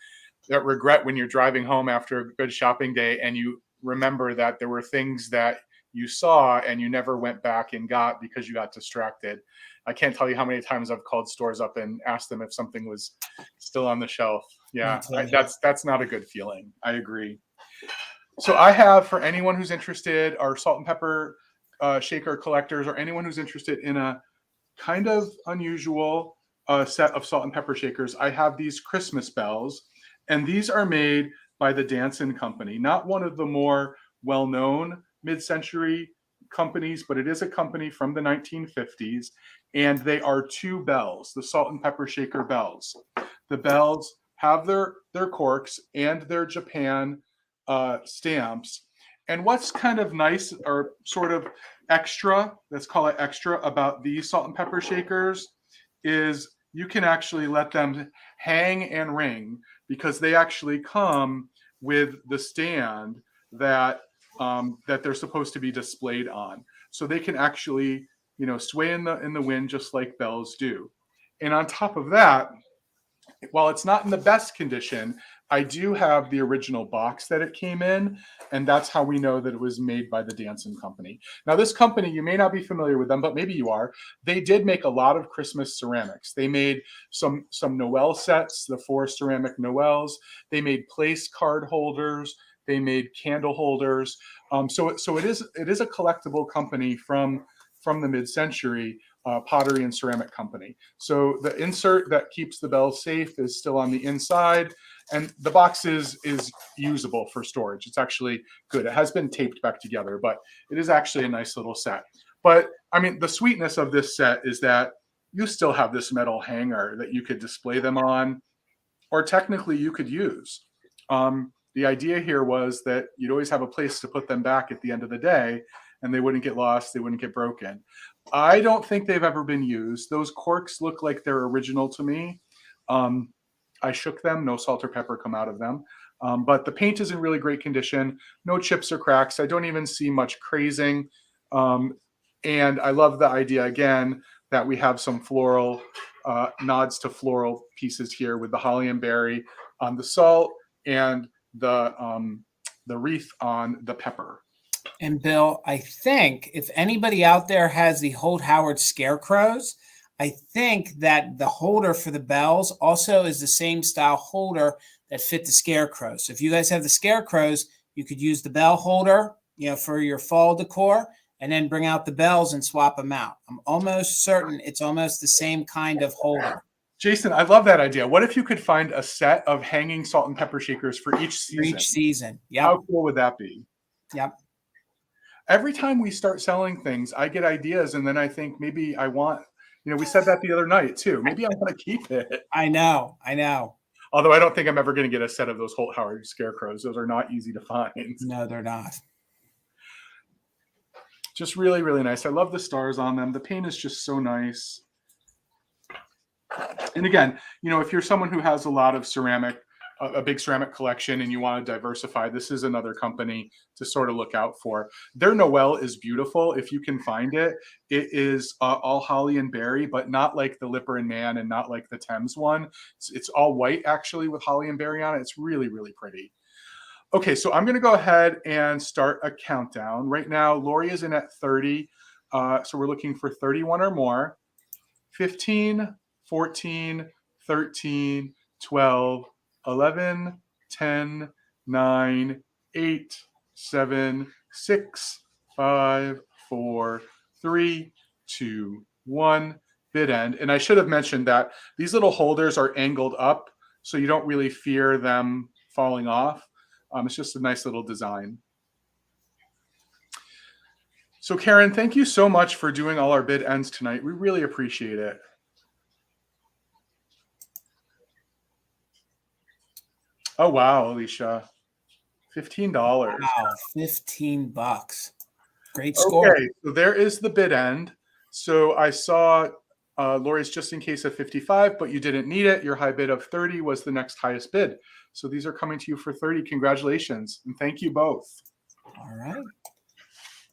regret when you're driving home after a good shopping day and you remember that there were things that you saw and you never went back and got because you got distracted. I can't tell you how many times I've called stores up and asked them if something was still on the shelf. Yeah, that's not a good feeling. I agree. So I have, for anyone who's interested, our salt and pepper shaker collectors, or anyone who's interested in a kind of unusual set of salt and pepper shakers, I have these Christmas bells, and these are made by the Danson Company, not one of the more well-known mid-century companies, but it is a company from the 1950s, and they are 2 bells, the salt and pepper shaker bells. The bells have their corks and their Japan stamps. And what's kind of nice, or sort of extra, let's call it extra, about these salt and pepper shakers is you can actually let them hang and ring, because they actually come with the stand that that they're supposed to be displayed on. So they can actually, sway in the wind just like bells do. And on top of that, while it's not in the best condition, I do have the original box that it came in, and that's how we know that it was made by the Danson Company. Now, this company, you may not be familiar with them, but maybe you are. They did make a lot of Christmas ceramics. They made some Noel sets, the 4 ceramic Noels. They made place card holders. They made candle holders. So it is a collectible company from the mid-century. Pottery and ceramic company. So the insert that keeps the bells safe is still on the inside, and the box is usable for storage. It's actually good. It has been taped back together, but it is actually a nice little set. But I mean, the sweetness of this set is that you still have this metal hanger that you could display them on, or technically you could use. The idea here was that you'd always have a place to put them back at the end of the day, and they wouldn't get lost, they wouldn't get broken. I don't think they've ever been used. Those corks look like they're original to me. I shook them, no salt or pepper come out of them. But the paint is in really great condition, no chips or cracks. I don't even see much crazing. And I love the idea, again, that we have some floral nods to floral pieces here with the holly and berry on the salt and the wreath on the pepper. And Bill, I think if anybody out there has the Holt Howard scarecrows, I think that the holder for the bells also is the same style holder that fit the scarecrows. So if you guys have the scarecrows, you could use the bell holder, for your fall decor, and then bring out the bells and swap them out. I'm almost certain it's almost the same kind of holder. Jason, I love that idea. What if you could find a set of hanging salt and pepper shakers for each season? For each season. Yep. How cool would that be? Yep. Every time we start selling things, I get ideas, and then I think maybe I want, we said that the other night too. Maybe I want to keep it. I know. Although I don't think I'm ever going to get a set of those Holt Howard scarecrows. Those are not easy to find. No, they're not. Just really, really nice. I love the stars on them. The paint is just so nice. And again, if you're someone who has a lot of ceramic, a big ceramic collection, and you want to diversify, this is another company to sort of look out for. Their Noel is beautiful. If you can find it, it is all holly and berry, but not like the Lipper and Man and not like the Thames one. It's all white actually with holly and berry on it. It's really, really pretty. Okay, so I'm going to go ahead and start a countdown. Right now, Lori is in at 30. So we're looking for 31 or more. 15, 14, 13, 12, 11, 10, 9, 8, 7, 6, 5, 4, 3, 2, 1. Bid end. And I should have mentioned that these little holders are angled up, so you don't really fear them falling off. It's just a nice little design. So Karen, thank you so much for doing all our bid ends tonight. We really appreciate it. Oh, wow, Alicia. $15. Wow, $15. Great score. Okay, so there is the bid end. So I saw Lori's just in case of 55, but you didn't need it. Your high bid of 30 was the next highest bid. So these are coming to you for 30. Congratulations. And thank you both. All right.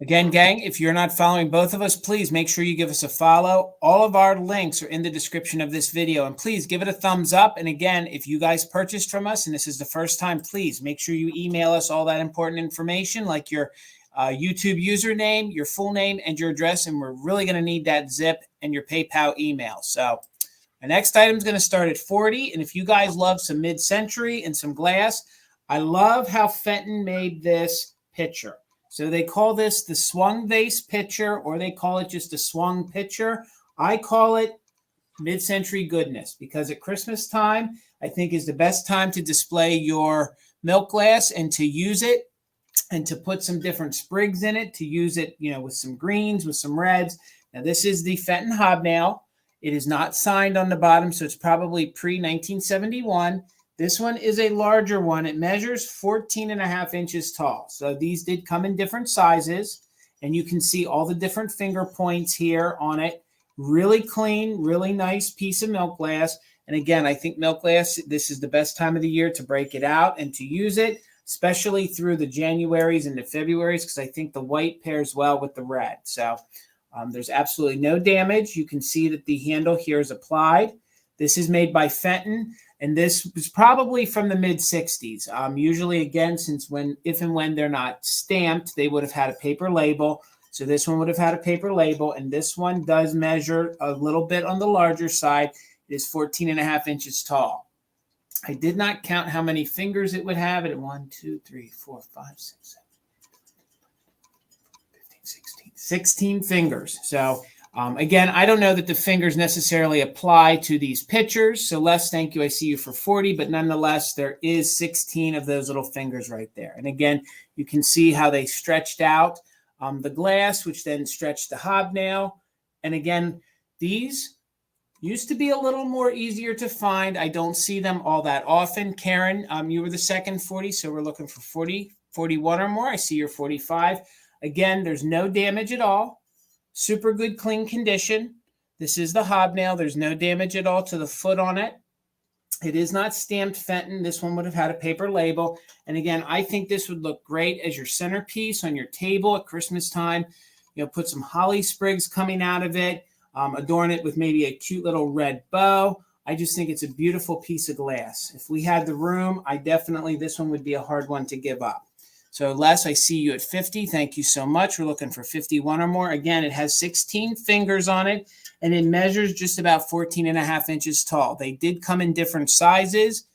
Again, gang, if you're not following both of us, please make sure you give us a follow. All of our links are in the description of this video. And please give it a thumbs up. And again, if you guys purchased from us and this is the first time, please make sure you email us all that important information like your YouTube username, your full name, and your address. And we're really going to need that zip and your PayPal email. So the next item is going to start at 40. And if you guys love some mid-century and some glass, I love how Fenton made this pitcher. So they call this the swung vase pitcher, or they call it just a swung pitcher. I call it mid-century goodness because at Christmas time, I think is the best time to display your milk glass and to use it and to put some different sprigs in it, to use it, with some greens, with some reds. Now, this is the Fenton hobnail. It is not signed on the bottom, so it's probably pre-1971. This one is a larger one. It measures 14.5 inches tall. So these did come in different sizes, and you can see all the different finger points here on it. Really clean, really nice piece of milk glass. And again, I think milk glass, this is the best time of the year to break it out and to use it, especially through the Januaries and the Februaries, because I think the white pairs well with the red. So there's absolutely no damage. You can see that the handle here is applied. This is made by Fenton, and this was probably from the mid-60s. Usually, again, if and when they're not stamped, they would have had a paper label. So this one would have had a paper label, and this one does measure a little bit on the larger side. It is 14.5 inches tall. I did not count how many fingers it would have. It 1, 2, 3, 4, 5, 6, 7, 15, 16. 16 fingers. So again, I don't know that the fingers necessarily apply to these pictures. So Les, thank you. I see you for 40, but nonetheless, there is 16 of those little fingers right there. And again, you can see how they stretched out the glass, which then stretched the hobnail. And again, these used to be a little more easier to find. I don't see them all that often. Karen, you were the second 40, so we're looking for 40, 41 or more. I see you're 45. Again, there's no damage at all. super good clean condition. This is the hobnail. There's no damage at all to the foot on it. It is not stamped Fenton. This one would have had a paper label. And again, I think this would look great as your centerpiece on your table at Christmas time. You know, put some holly sprigs coming out of it. Adorn it with maybe a cute little red bow. I just think it's a beautiful piece of glass. If we had the room, this one would be a hard one to give up. So Les, I see you at 50. Thank you so much. We're looking for 51 or more. Again, it has 16 fingers on it, and it measures just about 14.5 inches tall. They did come in different sizes.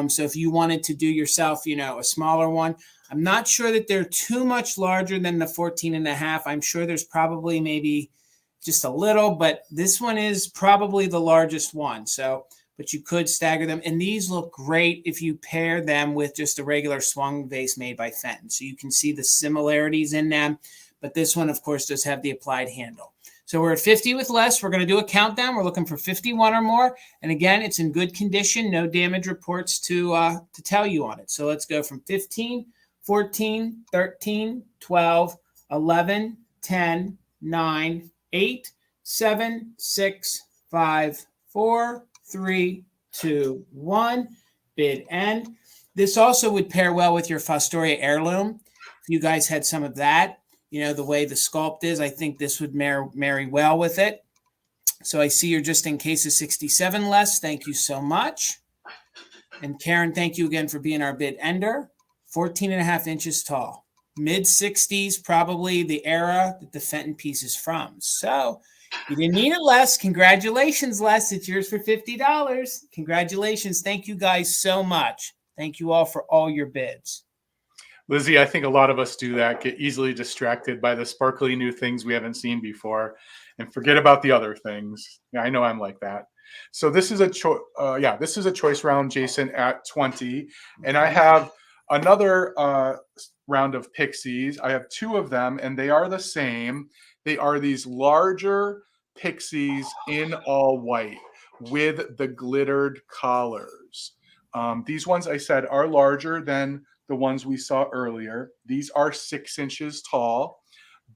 So if you wanted to do yourself, a smaller one, I'm not sure that they're too much larger than the 14.5. I'm sure there's probably maybe just a little, but this one is probably the largest one. So, but you could stagger them. And these look great if you pair them with just a regular swung vase made by Fenton. So you can see the similarities in them. But this one, of course, does have the applied handle. So we're at 50 with Les. We're going to do a countdown. We're looking for 51 or more. And again, it's in good condition. No damage reports to tell you on it. So let's go from 15, 14, 13, 12, 11, 10, 9, 8, 7, 6, 5, 4, 3, 2, 1. Bid end. This also would pair well with your Fostoria heirloom. If you guys had some of that, the way the sculpt is, I think this would marry well with it. So I see you're just in case of 67, Les. Thank you so much. And Karen, thank you again for being our bid ender. 14.5 inches tall. Mid-60s, probably the era that the Fenton piece is from. So you didn't need it, Les. Congratulations, Les. It's yours for $50. Congratulations. Thank you guys so much. Thank you all for all your bids. Lizzie, I think a lot of us do that, get easily distracted by the sparkly new things we haven't seen before and forget about the other things. Yeah, I know I'm like that. So this is a choice round, Jason, at 20. And I have another round of pixies. I have two of them, and they are the same. They are these larger pixies in all white with the glittered collars. These ones I said are larger than the ones we saw earlier. These are 6 inches tall.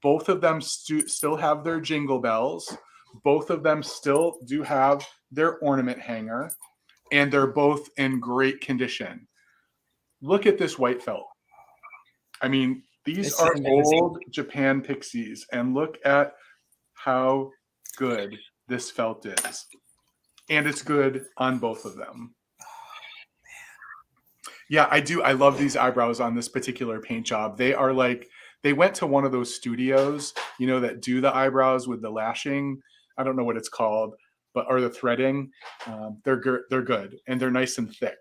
Both of them still have their jingle bells. Both of them still do have their ornament hanger, and they're both in great condition. Look at this white felt. I mean, these are old Japan pixies, and look at how good this felt is. And it's good on both of them. Yeah, I do. I love these eyebrows on this particular paint job. They are like, they went to one of those studios, that do the eyebrows with the lashing. I don't know what it's called, or the threading. They're good, and they're nice and thick.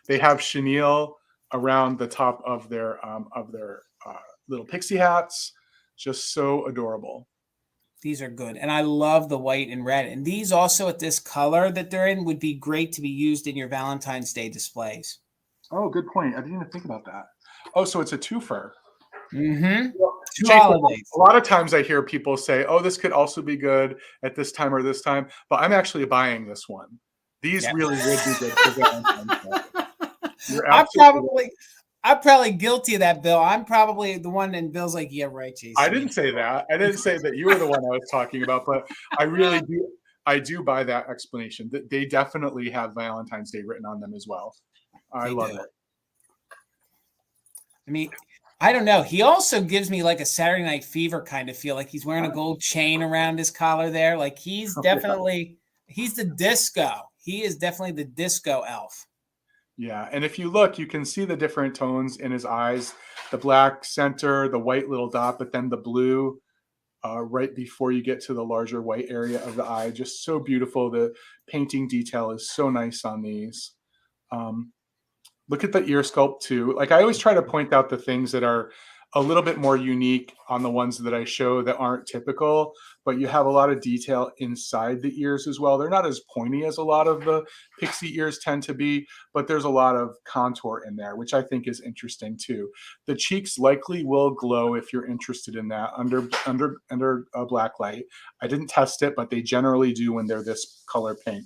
They have chenille around the top of their little pixie hats. Just so adorable. These are good. And I love the white and red. And these also at this color that they're in would be great to be used in your Valentine's Day displays. Oh, good point. I didn't even think about that. Oh, so it's a twofer. Mm-hmm. Two holidays. A lot of times I hear people say, oh, this could also be good at this time or this time. But I'm actually buying this one. These really would be good for Valentine's Day. I'm probably guilty of that, Bill. I'm probably the one, and Bill's like, yeah, right, Jason. I didn't say that. I didn't say that you were the one I was talking about, but I really do. I do buy that explanation. That they definitely have Valentine's Day written on them as well. I love it. I mean, I don't know. He also gives me like a Saturday Night Fever kind of feel, like he's wearing a gold chain around his collar there. Like he's definitely, he's the disco. He is definitely the disco elf. Yeah, and if you look, you can see the different tones in his eyes. The black center, the white little dot, but then the blue right before you get to the larger white area of the eye. Just so beautiful. The painting detail is so nice on these. Look at the ear sculpt too. Like I always try to point out the things that are a little bit more unique on the ones that I show that aren't typical, but you have a lot of detail inside the ears as well. They're not as pointy as a lot of the pixie ears tend to be, but there's a lot of contour in there, which I think is interesting too. The cheeks likely will glow if you're interested in that under a black light. I didn't test it, but they generally do when they're this color pink.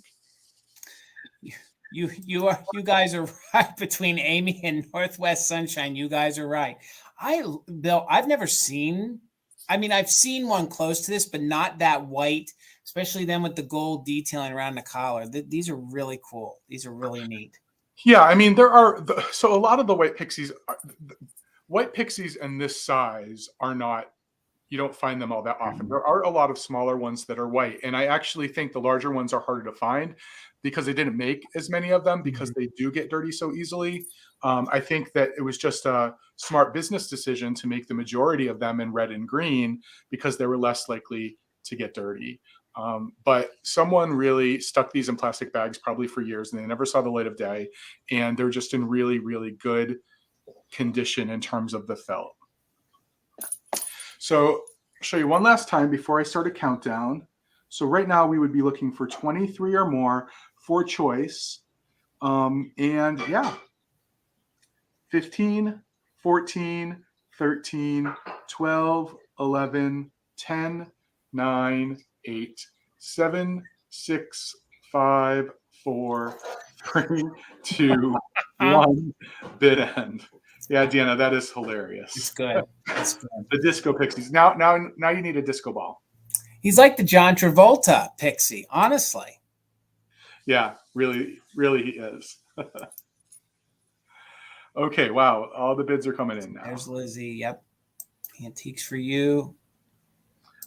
You guys are right. Between Amy and Northwest Sunshine, you guys are right. Bill, I've never seen I mean, I've seen one close to this, but not that white, especially then with the gold detailing around the collar. These are really cool. These are really neat. Yeah, I mean, there are so a lot of the white pixies in this size are not. You don't find them all that often. There are a lot of smaller ones that are white, and I actually think the larger ones are harder to find because they didn't make as many of them because they do get dirty so easily. I think that it was just a smart business decision to make the majority of them in red and green because they were less likely to get dirty. But someone really stuck these in plastic bags probably for years, and they never saw the light of day, and they're just in really, really good condition in terms of the felt. So I'll show you one last time before I start a countdown. So right now we would be looking for 23 or more for choice. And yeah, 15, 14, 13, 12, 11, 10, 9, 8, 7, 6, 5, 4, 3, 2, 1, bid end. Yeah, Deanna, that is hilarious. It's good. It's good. The disco pixies. Now you need a disco ball. He's like the John Travolta pixie, honestly. Yeah, really, really he is. Okay, wow. All the bids are coming in now. There's Lizzie. Yep. Antiques for you.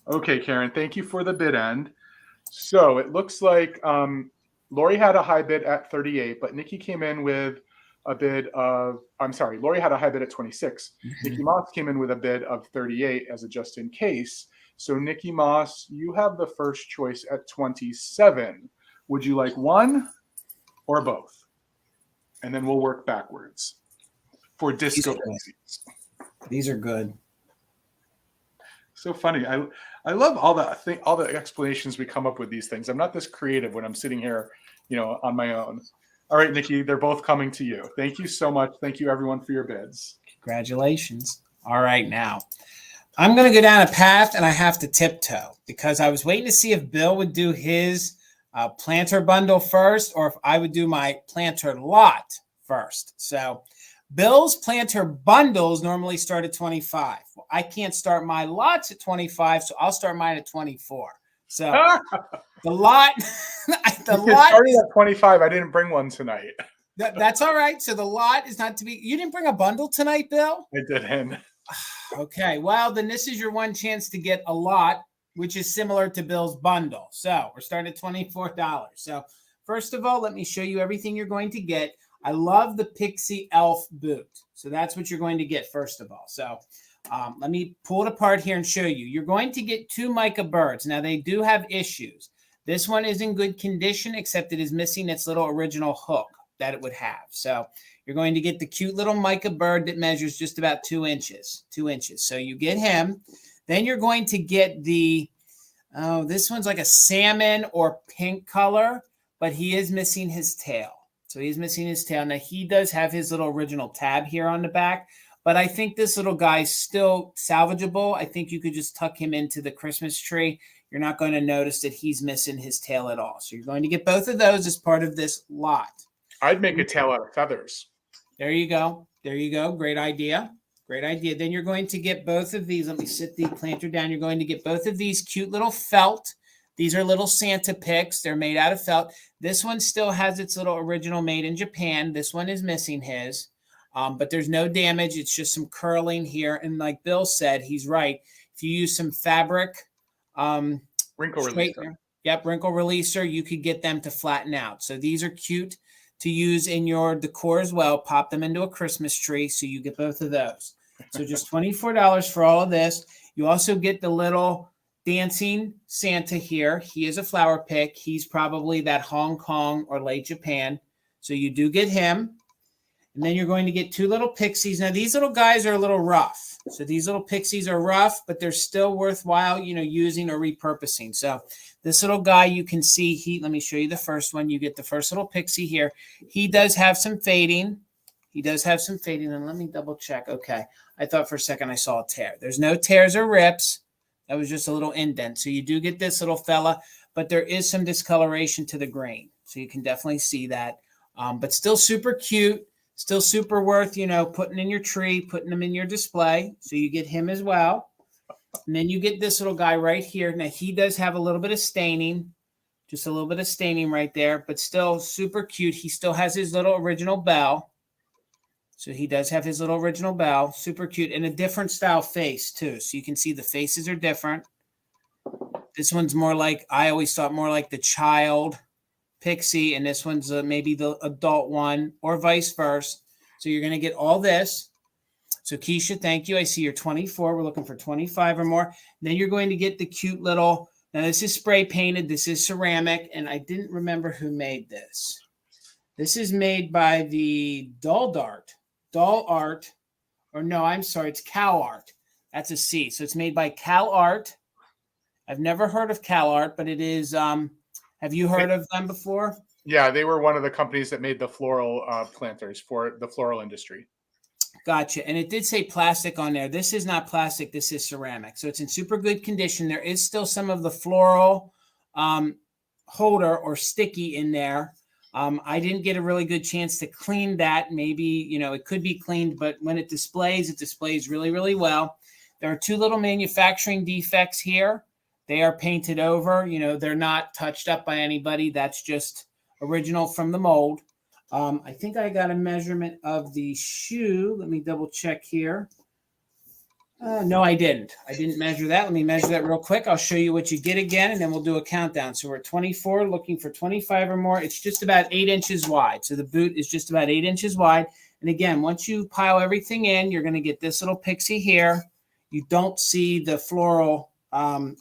Okay, Karen, thank you for the bid end. So it looks like Lori had a high bid at 38, but Nikki came in with a bid of, I'm sorry, Lori had a high bid at 26. Nikki Moss came in with a bid of 38 as a just in case. So Nikki Moss, you have the first choice at 27. Would you like one or both? And then we'll work backwards for disco pixies. These are good. So funny. I love all the explanations we come up with these things. I'm not this creative when I'm sitting here, on my own. All right, Nikki, they're both coming to you. Thank you so much. Thank you, everyone, for your bids. Congratulations. All right, now I'm going to go down a path and I have to tiptoe because I was waiting to see if Bill would do his planter bundle first or if I would do my planter lot first. So Bill's planter bundles normally start at 25. Well, I can't start my lots at 25, so I'll start mine at 24. So the lot, started at 25. I didn't bring one tonight. That's all right. So the lot is not to be. You didn't bring a bundle tonight, Bill? I didn't. Okay. Well, then this is your one chance to get a lot, which is similar to Bill's bundle. So we're starting at $24. So first of all, let me show you everything you're going to get. I love the Pixie Elf boot. So that's what you're going to get first of all. So let me pull it apart here and show you. You're going to get 2 mica birds. Now, they do have issues. This one is in good condition, except it is missing its little original hook that it would have. So you're going to get the cute little mica bird that measures just about 2 inches. 2 inches. So you get him. Then you're going to get the, this one's like a salmon or pink color, but he is missing his tail. So he's missing his tail. Now, he does have his little original tab here on the back, but I think this little guy's still salvageable. I think you could just tuck him into the Christmas tree. You're not going to notice that he's missing his tail at all. So you're going to get both of those as part of this lot. I'd make a tail out of feathers. There you go. There you go. Great idea. Great idea. Then you're going to get both of these. Let me sit the planter down. You're going to get both of these cute little felt. These are little Santa picks. They're made out of felt. This one still has its little original made in Japan. This one is missing his, but there's no damage. It's just some curling here. And like Bill said, he's right. If you use some fabric, wrinkle releaser. Yep, wrinkle releaser, you could get them to flatten out. So these are cute to use in your decor as well. Pop them into a Christmas tree, so you get both of those. So just $24 for all of this. You also get the little dancing Santa here. He is a flower pick. He's probably that Hong Kong or late Japan. So you do get him. And then you're going to get 2 little pixies. Now, these little guys are a little rough. So these little pixies are rough, but they're still worthwhile, using or repurposing. So this little guy, you can see, let me show you the first one. You get the first little pixie here. He does have some fading. And let me double check. Okay. I thought for a second I saw a tear. There's no tears or rips. That was just a little indent. So you do get this little fella, but there is some discoloration to the grain. So you can definitely see that. But still super cute. Still super worth, putting in your tree, putting them in your display. So you get him as well. And then you get this little guy right here. Now he does have a little bit of staining, just a little bit of staining right there, but still super cute. He still has his little original bell. So he does have his little original bell, super cute, and a different style face too. So you can see the faces are different. This one's more like, I always thought more like the child pixie, and this one's maybe the adult one, or vice versa. So you're going to get all this. So Keisha, thank you. I see you're 24. We're looking for 25 or more. Then you're going to get the cute little, now this is spray painted. This is ceramic, and I didn't remember who made this. This is made by the Doll Art, or no, I'm sorry, it's Cal Art. That's a C. So it's made by Cal Art. I've never heard of Cal Art, but it is, have you heard of them before? Yeah, they were one of the companies that made the floral planters for the floral industry. Gotcha. And it did say plastic on there. This is not plastic. This is ceramic. So it's in super good condition. There is still some of the floral holder or sticky in there. I didn't get a really good chance to clean that. Maybe, it could be cleaned, but when it displays really, really well. There are two little manufacturing defects here. They are painted over. They're not touched up by anybody. That's just original from the mold. I think I got a measurement of the shoe. Let me double check here. No, I didn't. I didn't measure that. Let me measure that real quick. I'll show you what you get again, and then we'll do a countdown. So we're at 24, looking for 25 or more. It's just about 8 inches wide. So the boot is just about 8 inches wide. And again, once you pile everything in, you're going to get this little pixie here. You don't see the floral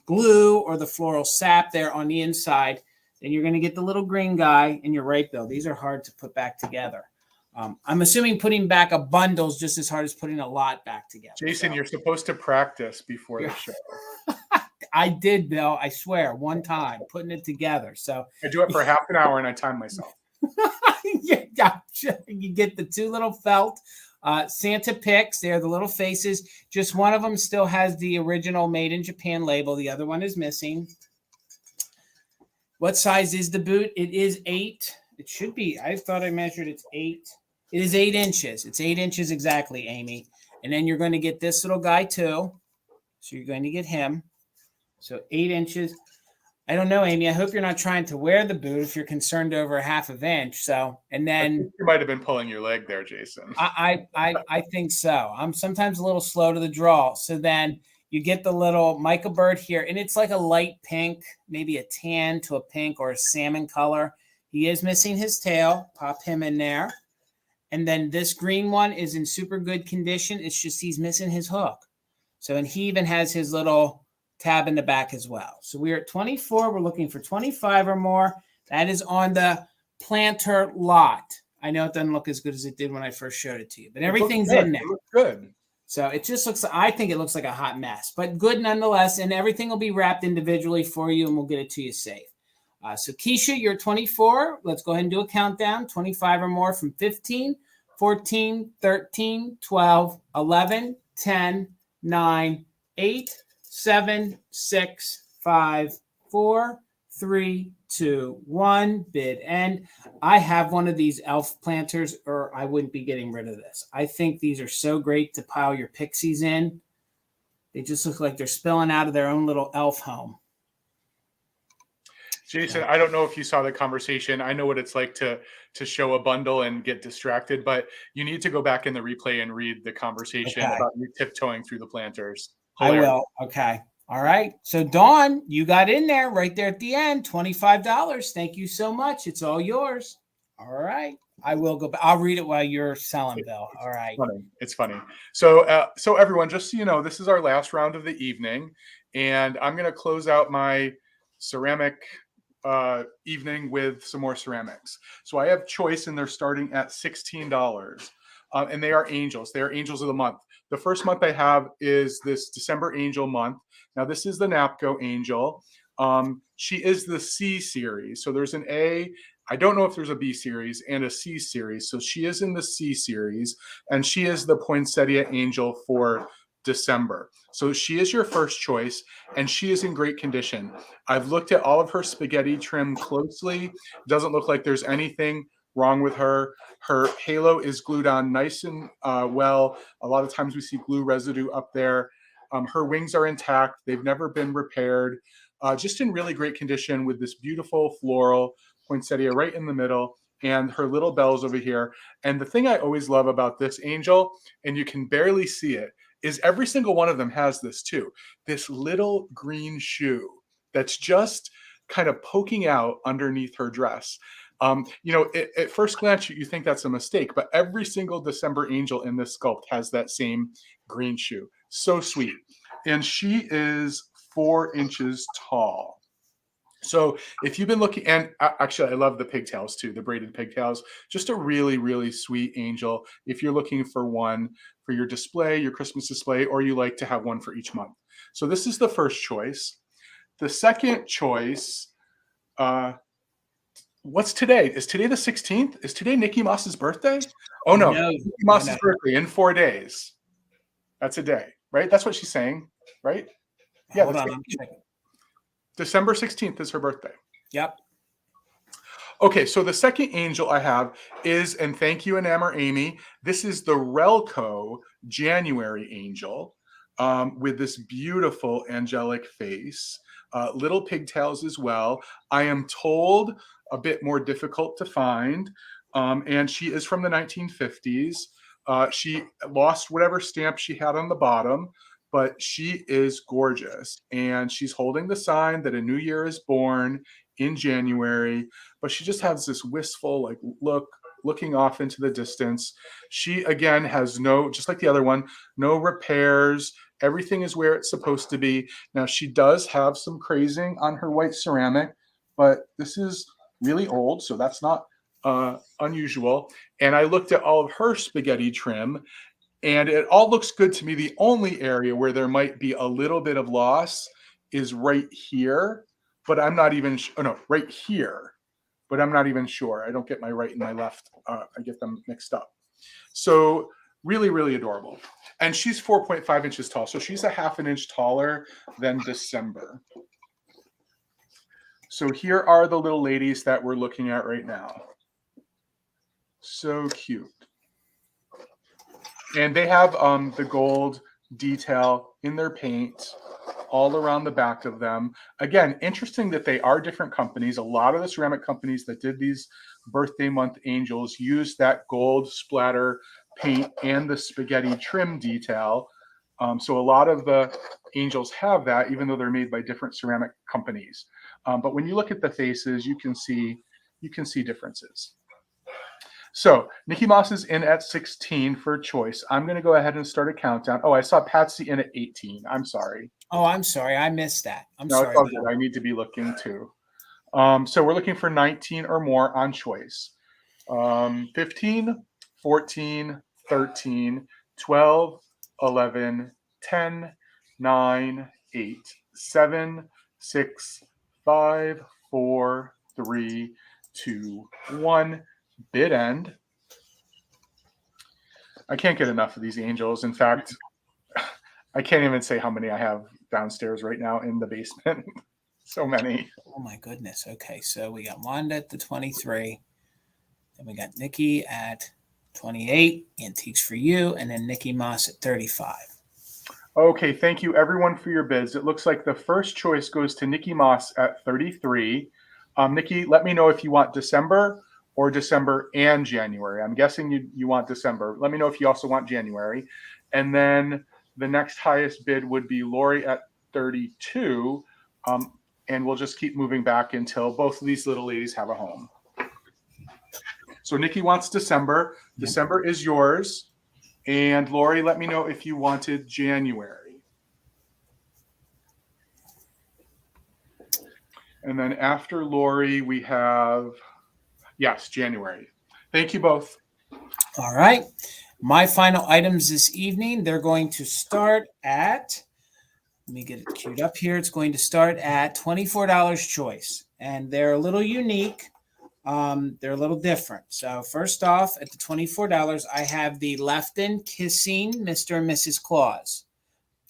glue or the floral sap there on the inside. Then you're going to get the little green guy, and you're right, Bill. These are hard to put back together. I'm assuming putting back a bundle is just as hard as putting a lot back together. Jason, you're supposed to practice before the show. I did, Bill. I swear, one time, putting it together. So I do it for half an hour, and I time myself. Yeah, you get the two little felt Santa picks. They're the little faces. Just one of them still has the original Made in Japan label. The other one is missing. What size is the boot? It is 8. It should be. I thought I measured it's 8. It is 8 inches. It's 8 inches exactly, Amy. And then you're going to get this little guy too. So you're going to get him. So 8 inches. I don't know, Amy. I hope you're not trying to wear the boot if you're concerned over a half of inch. So, and then you might have been pulling your leg there, Jason. I think so. I'm sometimes a little slow to the draw. So then you get the little Michael bird here, and it's like a light pink, maybe a tan to a pink or a salmon color. He is missing his tail. Pop him in there. And then this green one is in super good condition. It's just he's missing his hook. So, and he even has his little tab in the back as well. So we're at 24. We're looking for 25 or more. That is on the planter lot. I know it doesn't look as good as it did when I first showed it to you, but everything's in there. It looks good. So it just looks, I think it looks like a hot mess, but good nonetheless. And everything will be wrapped individually for you, and we'll get it to you safe. So Keisha, you're 24. Let's go ahead and do a countdown. 25 or more from 15, 14, 13, 12, 11, 10, 9, 8, 7, 6, 5, 4, 3, 2, 1. Bid end. I have one of these elf planters, or I wouldn't be getting rid of this. I think these are so great to pile your pixies in. They just look like they're spilling out of their own little elf home. Jason, I don't know if you saw the conversation. I know what it's like to show a bundle and get distracted, but you need to go back in the replay and read the conversation about you tiptoeing through the planters. Hilarious. I will. Okay. All right. So Dawn, you got in there right there at the end, $25. Thank you so much. It's all yours. All right. I will go back. I'll read it while you're selling, Bill. All right. It's funny. So everyone, just so you know, this is our last round of the evening, and I'm going to close out my ceramic evening with some more ceramics. So I have choice, and they're starting at $16, and they are angels. They are angels of the month. The first month I have is this December angel month. Now this is the Napco angel. She is the C series. So there's an A. I don't know if there's a B series and a C series. So she is in the C series, and she is the poinsettia angel for December. So she is your first choice, and she is in great condition. I've looked at all of her spaghetti trim closely. Doesn't look like there's anything wrong with her. Her halo is glued on nice and well. A lot of times we see glue residue up there. Her wings are intact. They've never been repaired. Just in really great condition with this beautiful floral poinsettia right in the middle and her little bells over here. And the thing I always love about this angel, and you can barely see it, is every single one of them has this too. This little green shoe that's just kind of poking out underneath her dress. At first glance, you think that's a mistake, but every single December angel in this sculpt has that same green shoe. So sweet. And she is 4 inches tall. So if you've been looking, and actually I love the pigtails too, the braided pigtails, just a really, really sweet angel. If you're looking for one for your display, your Christmas display, or you like to have one for each month. So this is the first choice. The second choice, what's today? Is today the 16th? Is today Nikki Moss's birthday? Oh no, Nikki Moss's birthday in 4 days. That's a day, right? That's what she's saying, right? Yeah, Hold on, I'm checking. December 16th is her birthday. Yep. Okay, so the second angel I have is, and thank you, Enamor Amy, this is the Relco January angel with this beautiful angelic face, little pigtails as well. I am told a bit more difficult to find, and she is from the 1950s. She lost whatever stamp she had on the bottom, but she is gorgeous, and she's holding the sign that a new year is born in January, but she just has this wistful looking off into the distance. She again has no, just like the other one, no repairs. Everything is where it's supposed to be. Now she does have some crazing on her white ceramic, but this is really old, so that's not unusual. And I looked at all of her spaghetti trim, and it all looks good to me. The only area where there might be a little bit of loss is right here, but I'm not even, right here, but I'm not even sure. I don't get my right and my left. I get them mixed up. So really, really adorable. And she's 4.5 inches tall. So she's a half an inch taller than December. So here are the little ladies that we're looking at right now. So cute. And they have the gold detail in their paint all around the back of them. Again, interesting that they are different companies. A lot of the ceramic companies that did these birthday month angels used that gold splatter paint and the spaghetti trim detail. So a lot of the angels have that, even though they're made by different ceramic companies. But when you look at the faces, you can see differences. So Nikki Moss is in at 16 for choice. I'm going to go ahead and start a countdown. Oh, I saw Patsy in at 18. I'm sorry. Oh, I'm sorry. I missed that. No, sorry. it's all good. I need to be looking too. So we're looking for 19 or more on choice. 15, 14, 13, 12, 11, 10, 9, 8, 7, 6, 5, 4, 3, 2, 1. Bid end. I can't get enough of these angels. In fact, I can't even say how many I have downstairs right now in the basement. So many. Oh my goodness. Okay, so we got Wanda at the 23. Then we got Nikki at 28, Antiques for You, and then Nikki Moss at 35. Okay, thank you everyone for your bids. It looks like the first choice goes to Nikki Moss at 33. Nikki, let me know if you want December or December and January. I'm guessing you want December. Let me know if you also want January. And then the next highest bid would be Lori at 32. And we'll just keep moving back until both of these little ladies have a home. So Nikki wants December. Yep. December is yours. And Lori, let me know if you wanted January. And then after Lori, we have, yes, January. Thank you both. All right. My final items this evening, they're going to start at, let me get it queued up here. It's going to start at $24 choice. And they're a little unique. They're a little different. So first off, at the $24, I have the Lefton Kissing Mr. and Mrs. Claus.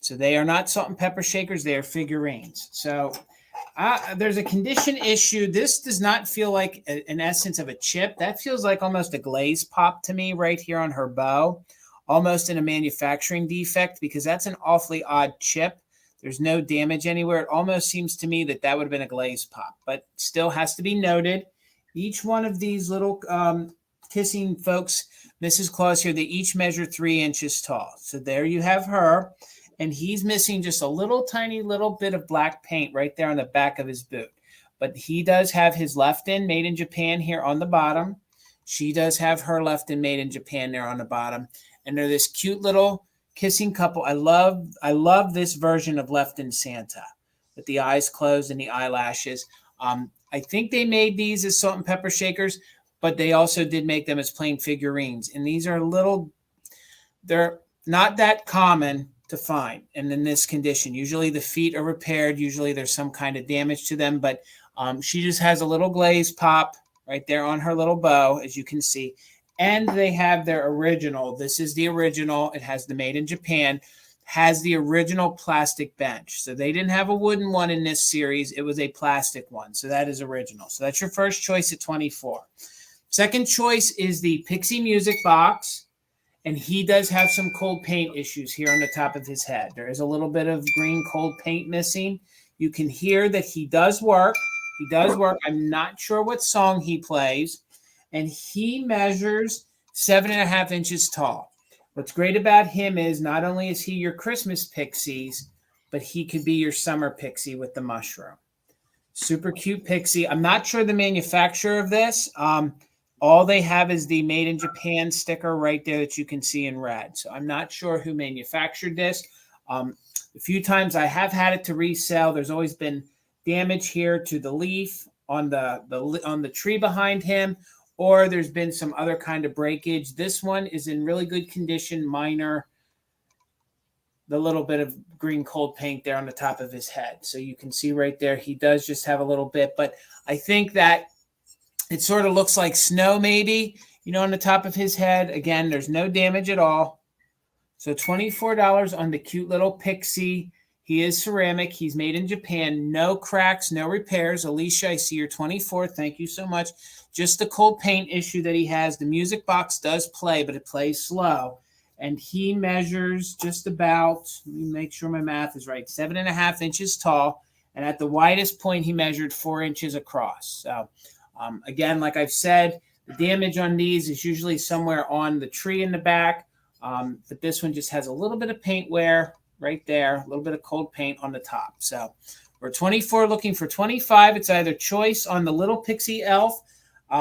So they are not salt and pepper shakers. They are figurines. So there's a condition issue. This does not feel like an essence of a chip. That feels like almost a glaze pop to me right here on her bow. almost in a manufacturing defect because that's an awfully odd chip. There's no damage anywhere. It almost seems to me that would have been a glaze pop, but still has to be noted. Each one of these little kissing folks, Mrs. Claus here, they each measure 3 inches tall. So there you have her. And he's missing just a little tiny little bit of black paint right there on the back of his boot. But he does have his Lefton made in Japan here on the bottom. She does have her Lefton made in Japan there on the bottom. And they're this cute little kissing couple. I love this version of Lefton Santa with the eyes closed and the eyelashes. I think they made these as salt and pepper shakers, but they also did make them as plain figurines. And these are they're not that common to find. And in this condition, usually the feet are repaired. Usually there's some kind of damage to them, but she just has a little glaze pop right there on her little bow, as you can see. And they have their original. This is the original. It has the made in Japan, has the original plastic bench. So they didn't have a wooden one in this series. It was a plastic one. So that is original. So that's your first choice at $24. Second choice is the Pixie music box. And he does have some cold paint issues here on the top of his head. There is a little bit of green cold paint missing. You can hear that he does work. He does work. I'm not sure what song he plays. And he measures 7.5 inches tall. What's great about him is not only is he your Christmas pixies, but he could be your summer pixie with the mushroom. Super cute pixie. I'm not sure the manufacturer of this. All they have is the made in Japan sticker right there that you can see in red. So I'm not sure who manufactured this. A few times I have had it to resell. There's always been damage here to the leaf on the tree behind him, or there's been some other kind of breakage. This one is in really good condition, minor, the little bit of green cold paint there on the top of his head. So you can see right there, he does just have a little bit, but I think that it sort of looks like snow maybe, on the top of his head. Again, there's no damage at all. So $24 on the cute little pixie. He is ceramic. He's made in Japan. No cracks, no repairs. Alicia, I see you're 24. Thank you so much. Just the cold paint issue that he has. The music box does play, but it plays slow. And he measures just about, let me make sure my math is right, 7.5 inches tall. And at the widest point, he measured 4 inches across. So again, like I've said, the damage on these is usually somewhere on the tree in the back. But this one just has a little bit of paint wear right there, a little bit of cold paint on the top. So we're 24 looking for 25. It's either choice on the little pixie elf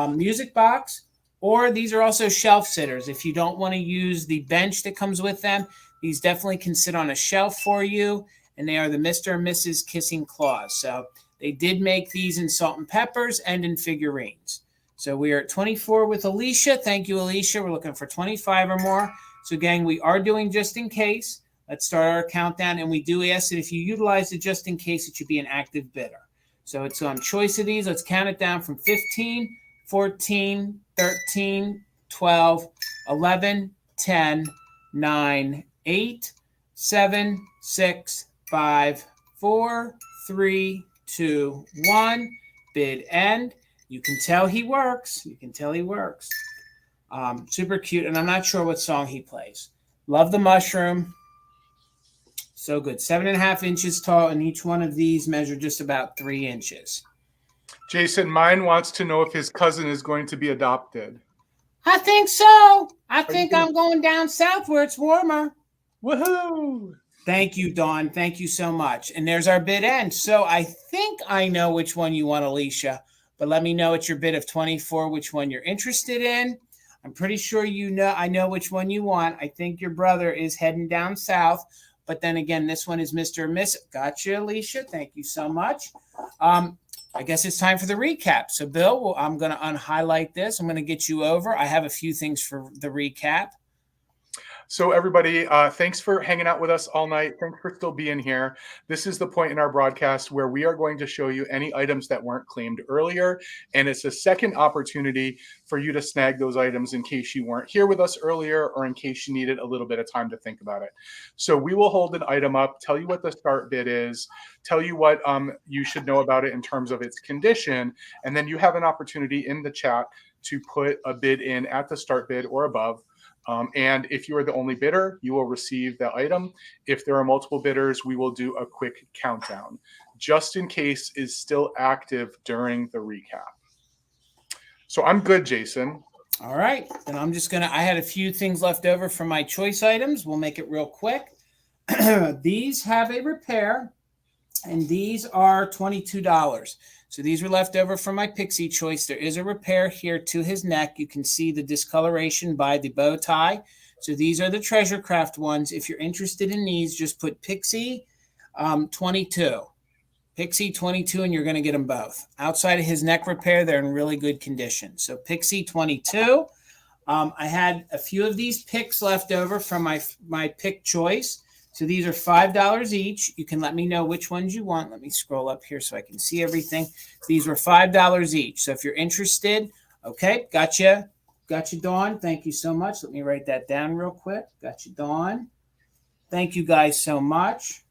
music box, or these are also shelf sitters. If you don't want to use the bench that comes with them, these definitely can sit on a shelf for you. And they are the Mr. and Mrs. Kissing Claws. So they did make these in salt and peppers and in figurines. So we are at 24 with Alicia. Thank you, Alicia. We're looking for 25 or more. So gang, we are doing just in case. Let's start our countdown. And we do ask that if you utilize the just in case, it should be an active bidder. So it's on choice of these. Let's count it down from 15, 14, 13, 12, 11, 10, 9, 8, 7, 6, 5, 4, 3, 2, 1. Bid end. You can tell he works. Super cute. And I'm not sure what song he plays. Love the mushroom. So good. 7.5 inches tall, and each one of these measure just about 3 inches. Jason, mine wants to know if his cousin is going to be adopted. I think so. I think I'm going down south where it's warmer. Woohoo! Thank you, Dawn. Thank you so much. And there's our bid end. So I think I know which one you want, Alicia, but let me know at your bid of 24 which one you're interested in. I'm pretty sure I know which one you want. I think your brother is heading down south. But then again, this one is Mr. and Miss. Gotcha, Alicia. Thank you so much. I guess it's time for the recap. So, Bill, I'm going to unhighlight this. I'm going to get you over. I have a few things for the recap. So everybody, thanks for hanging out with us all night. Thanks for still being here. This is the point in our broadcast where we are going to show you any items that weren't claimed earlier. And it's a second opportunity for you to snag those items in case you weren't here with us earlier or in case you needed a little bit of time to think about it. So we will hold an item up, tell you what the start bid is, tell you what you should know about it in terms of its condition. And then you have an opportunity in the chat to put a bid in at the start bid or above. And if you are the only bidder, you will receive the item. If there are multiple bidders, we will do a quick countdown. Just in case is still active during the recap. So I'm good, Jason. All right, then I'm just I had a few things left over from my choice items. We'll make it real quick. These have a repair, and these are $22. So these were left over from my pixie choice. There is a repair here to his neck. You can see the discoloration by the bow tie. So these are the treasure craft ones. If you're interested in these, just put pixie 22. Pixie 22, and you're going to get them both. Outside of his neck repair, they're in really good condition. So Pixie 22. I had a few of these picks left over from my pick choice. So these are $5 each. You can let me know which ones you want. Let me scroll up here so I can see everything. These were $5 each. So if you're interested, okay, gotcha. Gotcha, Dawn. Thank you so much. Let me write that down real quick. Gotcha, Dawn. Thank you guys so much.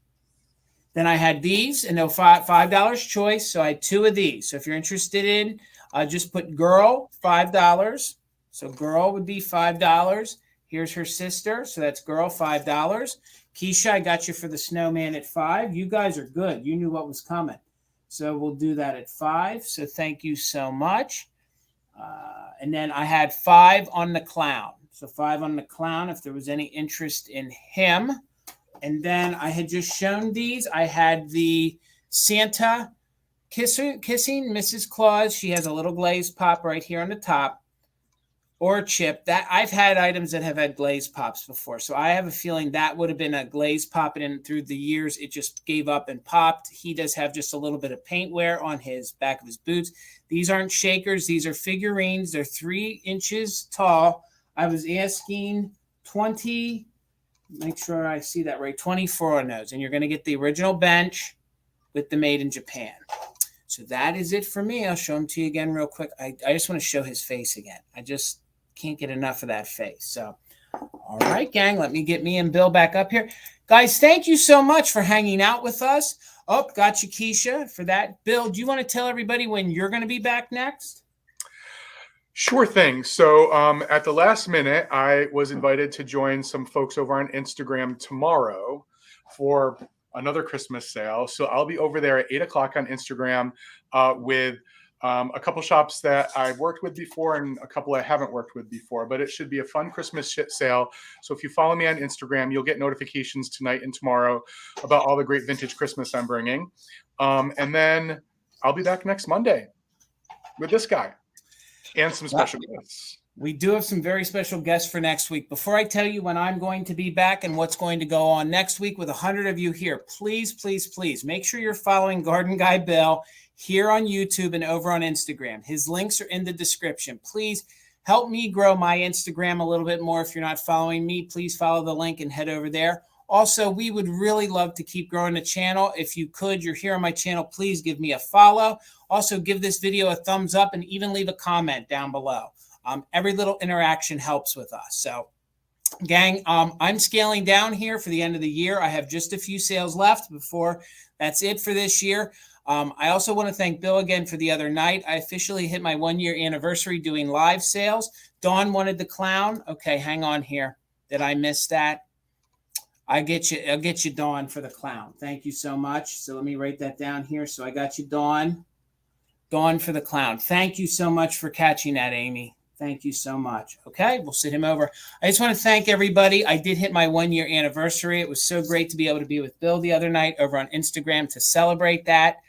Then I had these, and they're $5 choice, so I had two of these. So if you're interested in, just put girl, $5. So girl would be $5. Here's her sister, so that's girl, $5. Keisha, I got you for the snowman at $5. You guys are good. You knew what was coming. So we'll do that at $5. So thank you so much. And then I had $5 on the clown. So $5 on the clown if there was any interest in him. And then I had just shown these. I had the Santa kissing Mrs. Claus. She has a little glaze pop right here on the top, or a chip. That I've had items that have had glaze pops before. So I have a feeling that would have been a glaze pop, and through the years, it just gave up and popped. He does have just a little bit of paint wear on his back of his boots. These aren't shakers. These are figurines. They're 3 inches tall. I was asking 20. Make sure I see that right. 24 on those. And you're going to get the original bench with the made in Japan. So that is it for me. I'll show them to you again real quick. I just want to show his face again. I just can't get enough of that face. So, all right, gang, let me get me and Bill back up here. Guys, thank you so much for hanging out with us. Oh, got you, Keisha, for that. Bill, do you want to tell everybody when you're going to be back next? Sure thing. So at the last minute, I was invited to join some folks over on Instagram tomorrow for another Christmas sale. So I'll be over there at 8 o'clock on Instagram with a couple shops that I've worked with before and a couple I haven't worked with before. But it should be a fun Christmas sale. So if you follow me on Instagram, you'll get notifications tonight and tomorrow about all the great vintage Christmas I'm bringing. And then I'll be back next Monday with this guy. And some special guests. We do have some very special guests for next week. Before I tell you when I'm going to be back and what's going to go on next week with 100 of you here, please, please, please make sure you're following Garden Guy Bill here on YouTube and over on Instagram. His links are in the description. Please help me grow my Instagram a little bit more. If you're not following me, please follow the link and head over there. Also, we would really love to keep growing the channel. If you could, you're here on my channel, please give me a follow. Also, give this video a thumbs up and even leave a comment down below. Every little interaction helps with us. So, gang, I'm scaling down here for the end of the year. I have just a few sales left before that's it for this year. I also want to thank Bill again for the other night. I officially hit my 1-year anniversary doing live sales. Dawn wanted the clown. Okay, hang on here. Did I miss that? I'll get you, Dawn, for the clown. Thank you so much. So let me write that down here. So I got you, Dawn. Dawn for the clown. Thank you so much for catching that, Amy. Thank you so much. Okay, we'll sit him over. I just want to thank everybody. I did hit my 1-year anniversary. It was so great to be able to be with Bill the other night over on Instagram to celebrate that.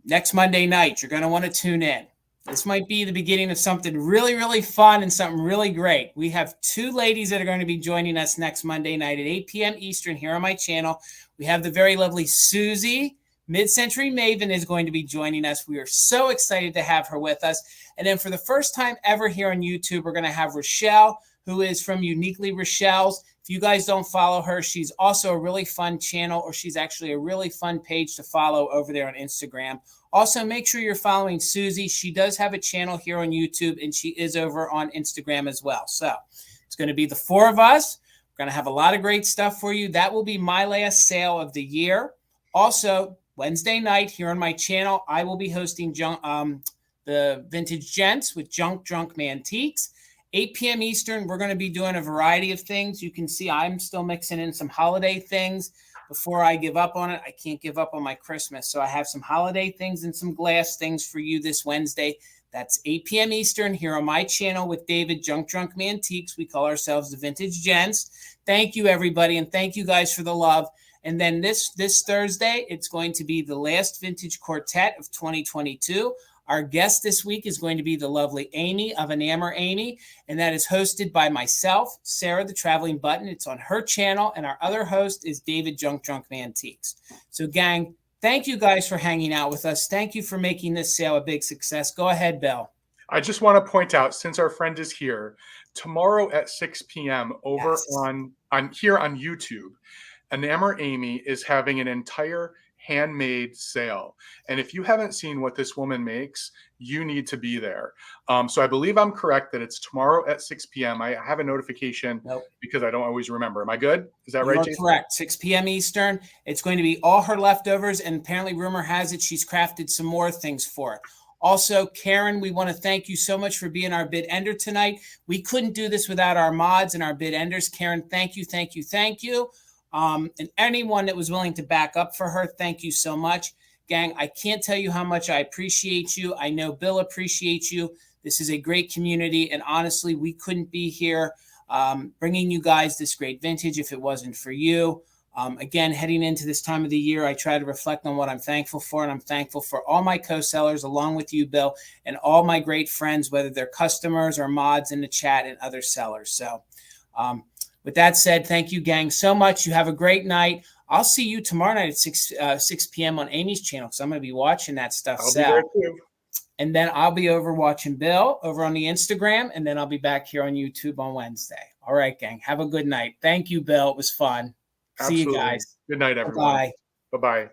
Next Monday night, you're going to want to tune in. This might be the beginning of something really, really fun and something really great. We have 2 ladies that are going to be joining us next Monday night at 8 p.m. Eastern here on my channel. We have the very lovely Susie, Mid-Century Maven, is going to be joining us. We are so excited to have her with us. And then for the first time ever here on YouTube, we're going to have Rochelle, who is from Uniquely Rochelle's. If you guys don't follow her, she's also a really fun channel, or she's actually a really fun page to follow over there on Instagram. Also, make sure you're following Susie. She does have a channel here on YouTube, and she is over on Instagram as well. So it's going to be the 4 of us. We're going to have a lot of great stuff for you. That will be my last sale of the year. Also, Wednesday night here on my channel, I will be hosting the Vintage Gents with Junk Drunk Mantiques. 8 p.m. Eastern, we're going to be doing a variety of things. You can see I'm still mixing in some holiday things before I give up on it. I can't give up on my Christmas. So I have some holiday things and some glass things for you this Wednesday. That's 8 p.m. Eastern here on my channel with David Junk Drunk Mantiques. We call ourselves the Vintage Gents. Thank you, everybody, and thank you guys for the love. And then this Thursday, it's going to be the last Vintage Quartet of 2022. Our guest this week is going to be the lovely Amy of Enamor Amy, and that is hosted by myself, Sarah the Traveling Button. It's on her channel, and our other host is David Junk Drunk Mantiques. So, gang, thank you guys for hanging out with us. Thank you for making this sale a big success. Go ahead, Bill. I just want to point out, since our friend is here, tomorrow at 6 p.m. over on here on YouTube, Enamor Amy is having an entire handmade sale. And if you haven't seen what this woman makes, you need to be there. So I believe I'm correct that it's tomorrow at 6 p.m. I have a notification because I don't always remember. Am I good? Is that right, Jason? Correct. 6 p.m. Eastern. It's going to be all her leftovers. And apparently, rumor has it, she's crafted some more things for it. Also, Karen, we want to thank you so much for being our bid ender tonight. We couldn't do this without our mods and our bid enders. Karen, thank you, thank you, thank you. And anyone that was willing to back up for her, thank you so much. Gang, I can't tell you how much I appreciate you. I know Bill appreciates you. This is a great community, and honestly, we couldn't be here bringing you guys this great vintage if it wasn't for you. Again, heading into this time of the year, I try to reflect on what I'm thankful for, and I'm thankful for all my co-sellers, along with you, Bill, and all my great friends, whether they're customers or mods in the chat and other sellers. So, with that said, thank you, gang, so much. You have a great night. I'll see you tomorrow night at 6 p.m. on Amy's channel because I'm going to be watching that stuff. I'll be there too. And then I'll be over watching Bill over on the Instagram, and then I'll be back here on YouTube on Wednesday. All right, gang. Have a good night. Thank you, Bill. It was fun. Absolutely. See you guys. Good night, everyone. Bye. Bye-bye.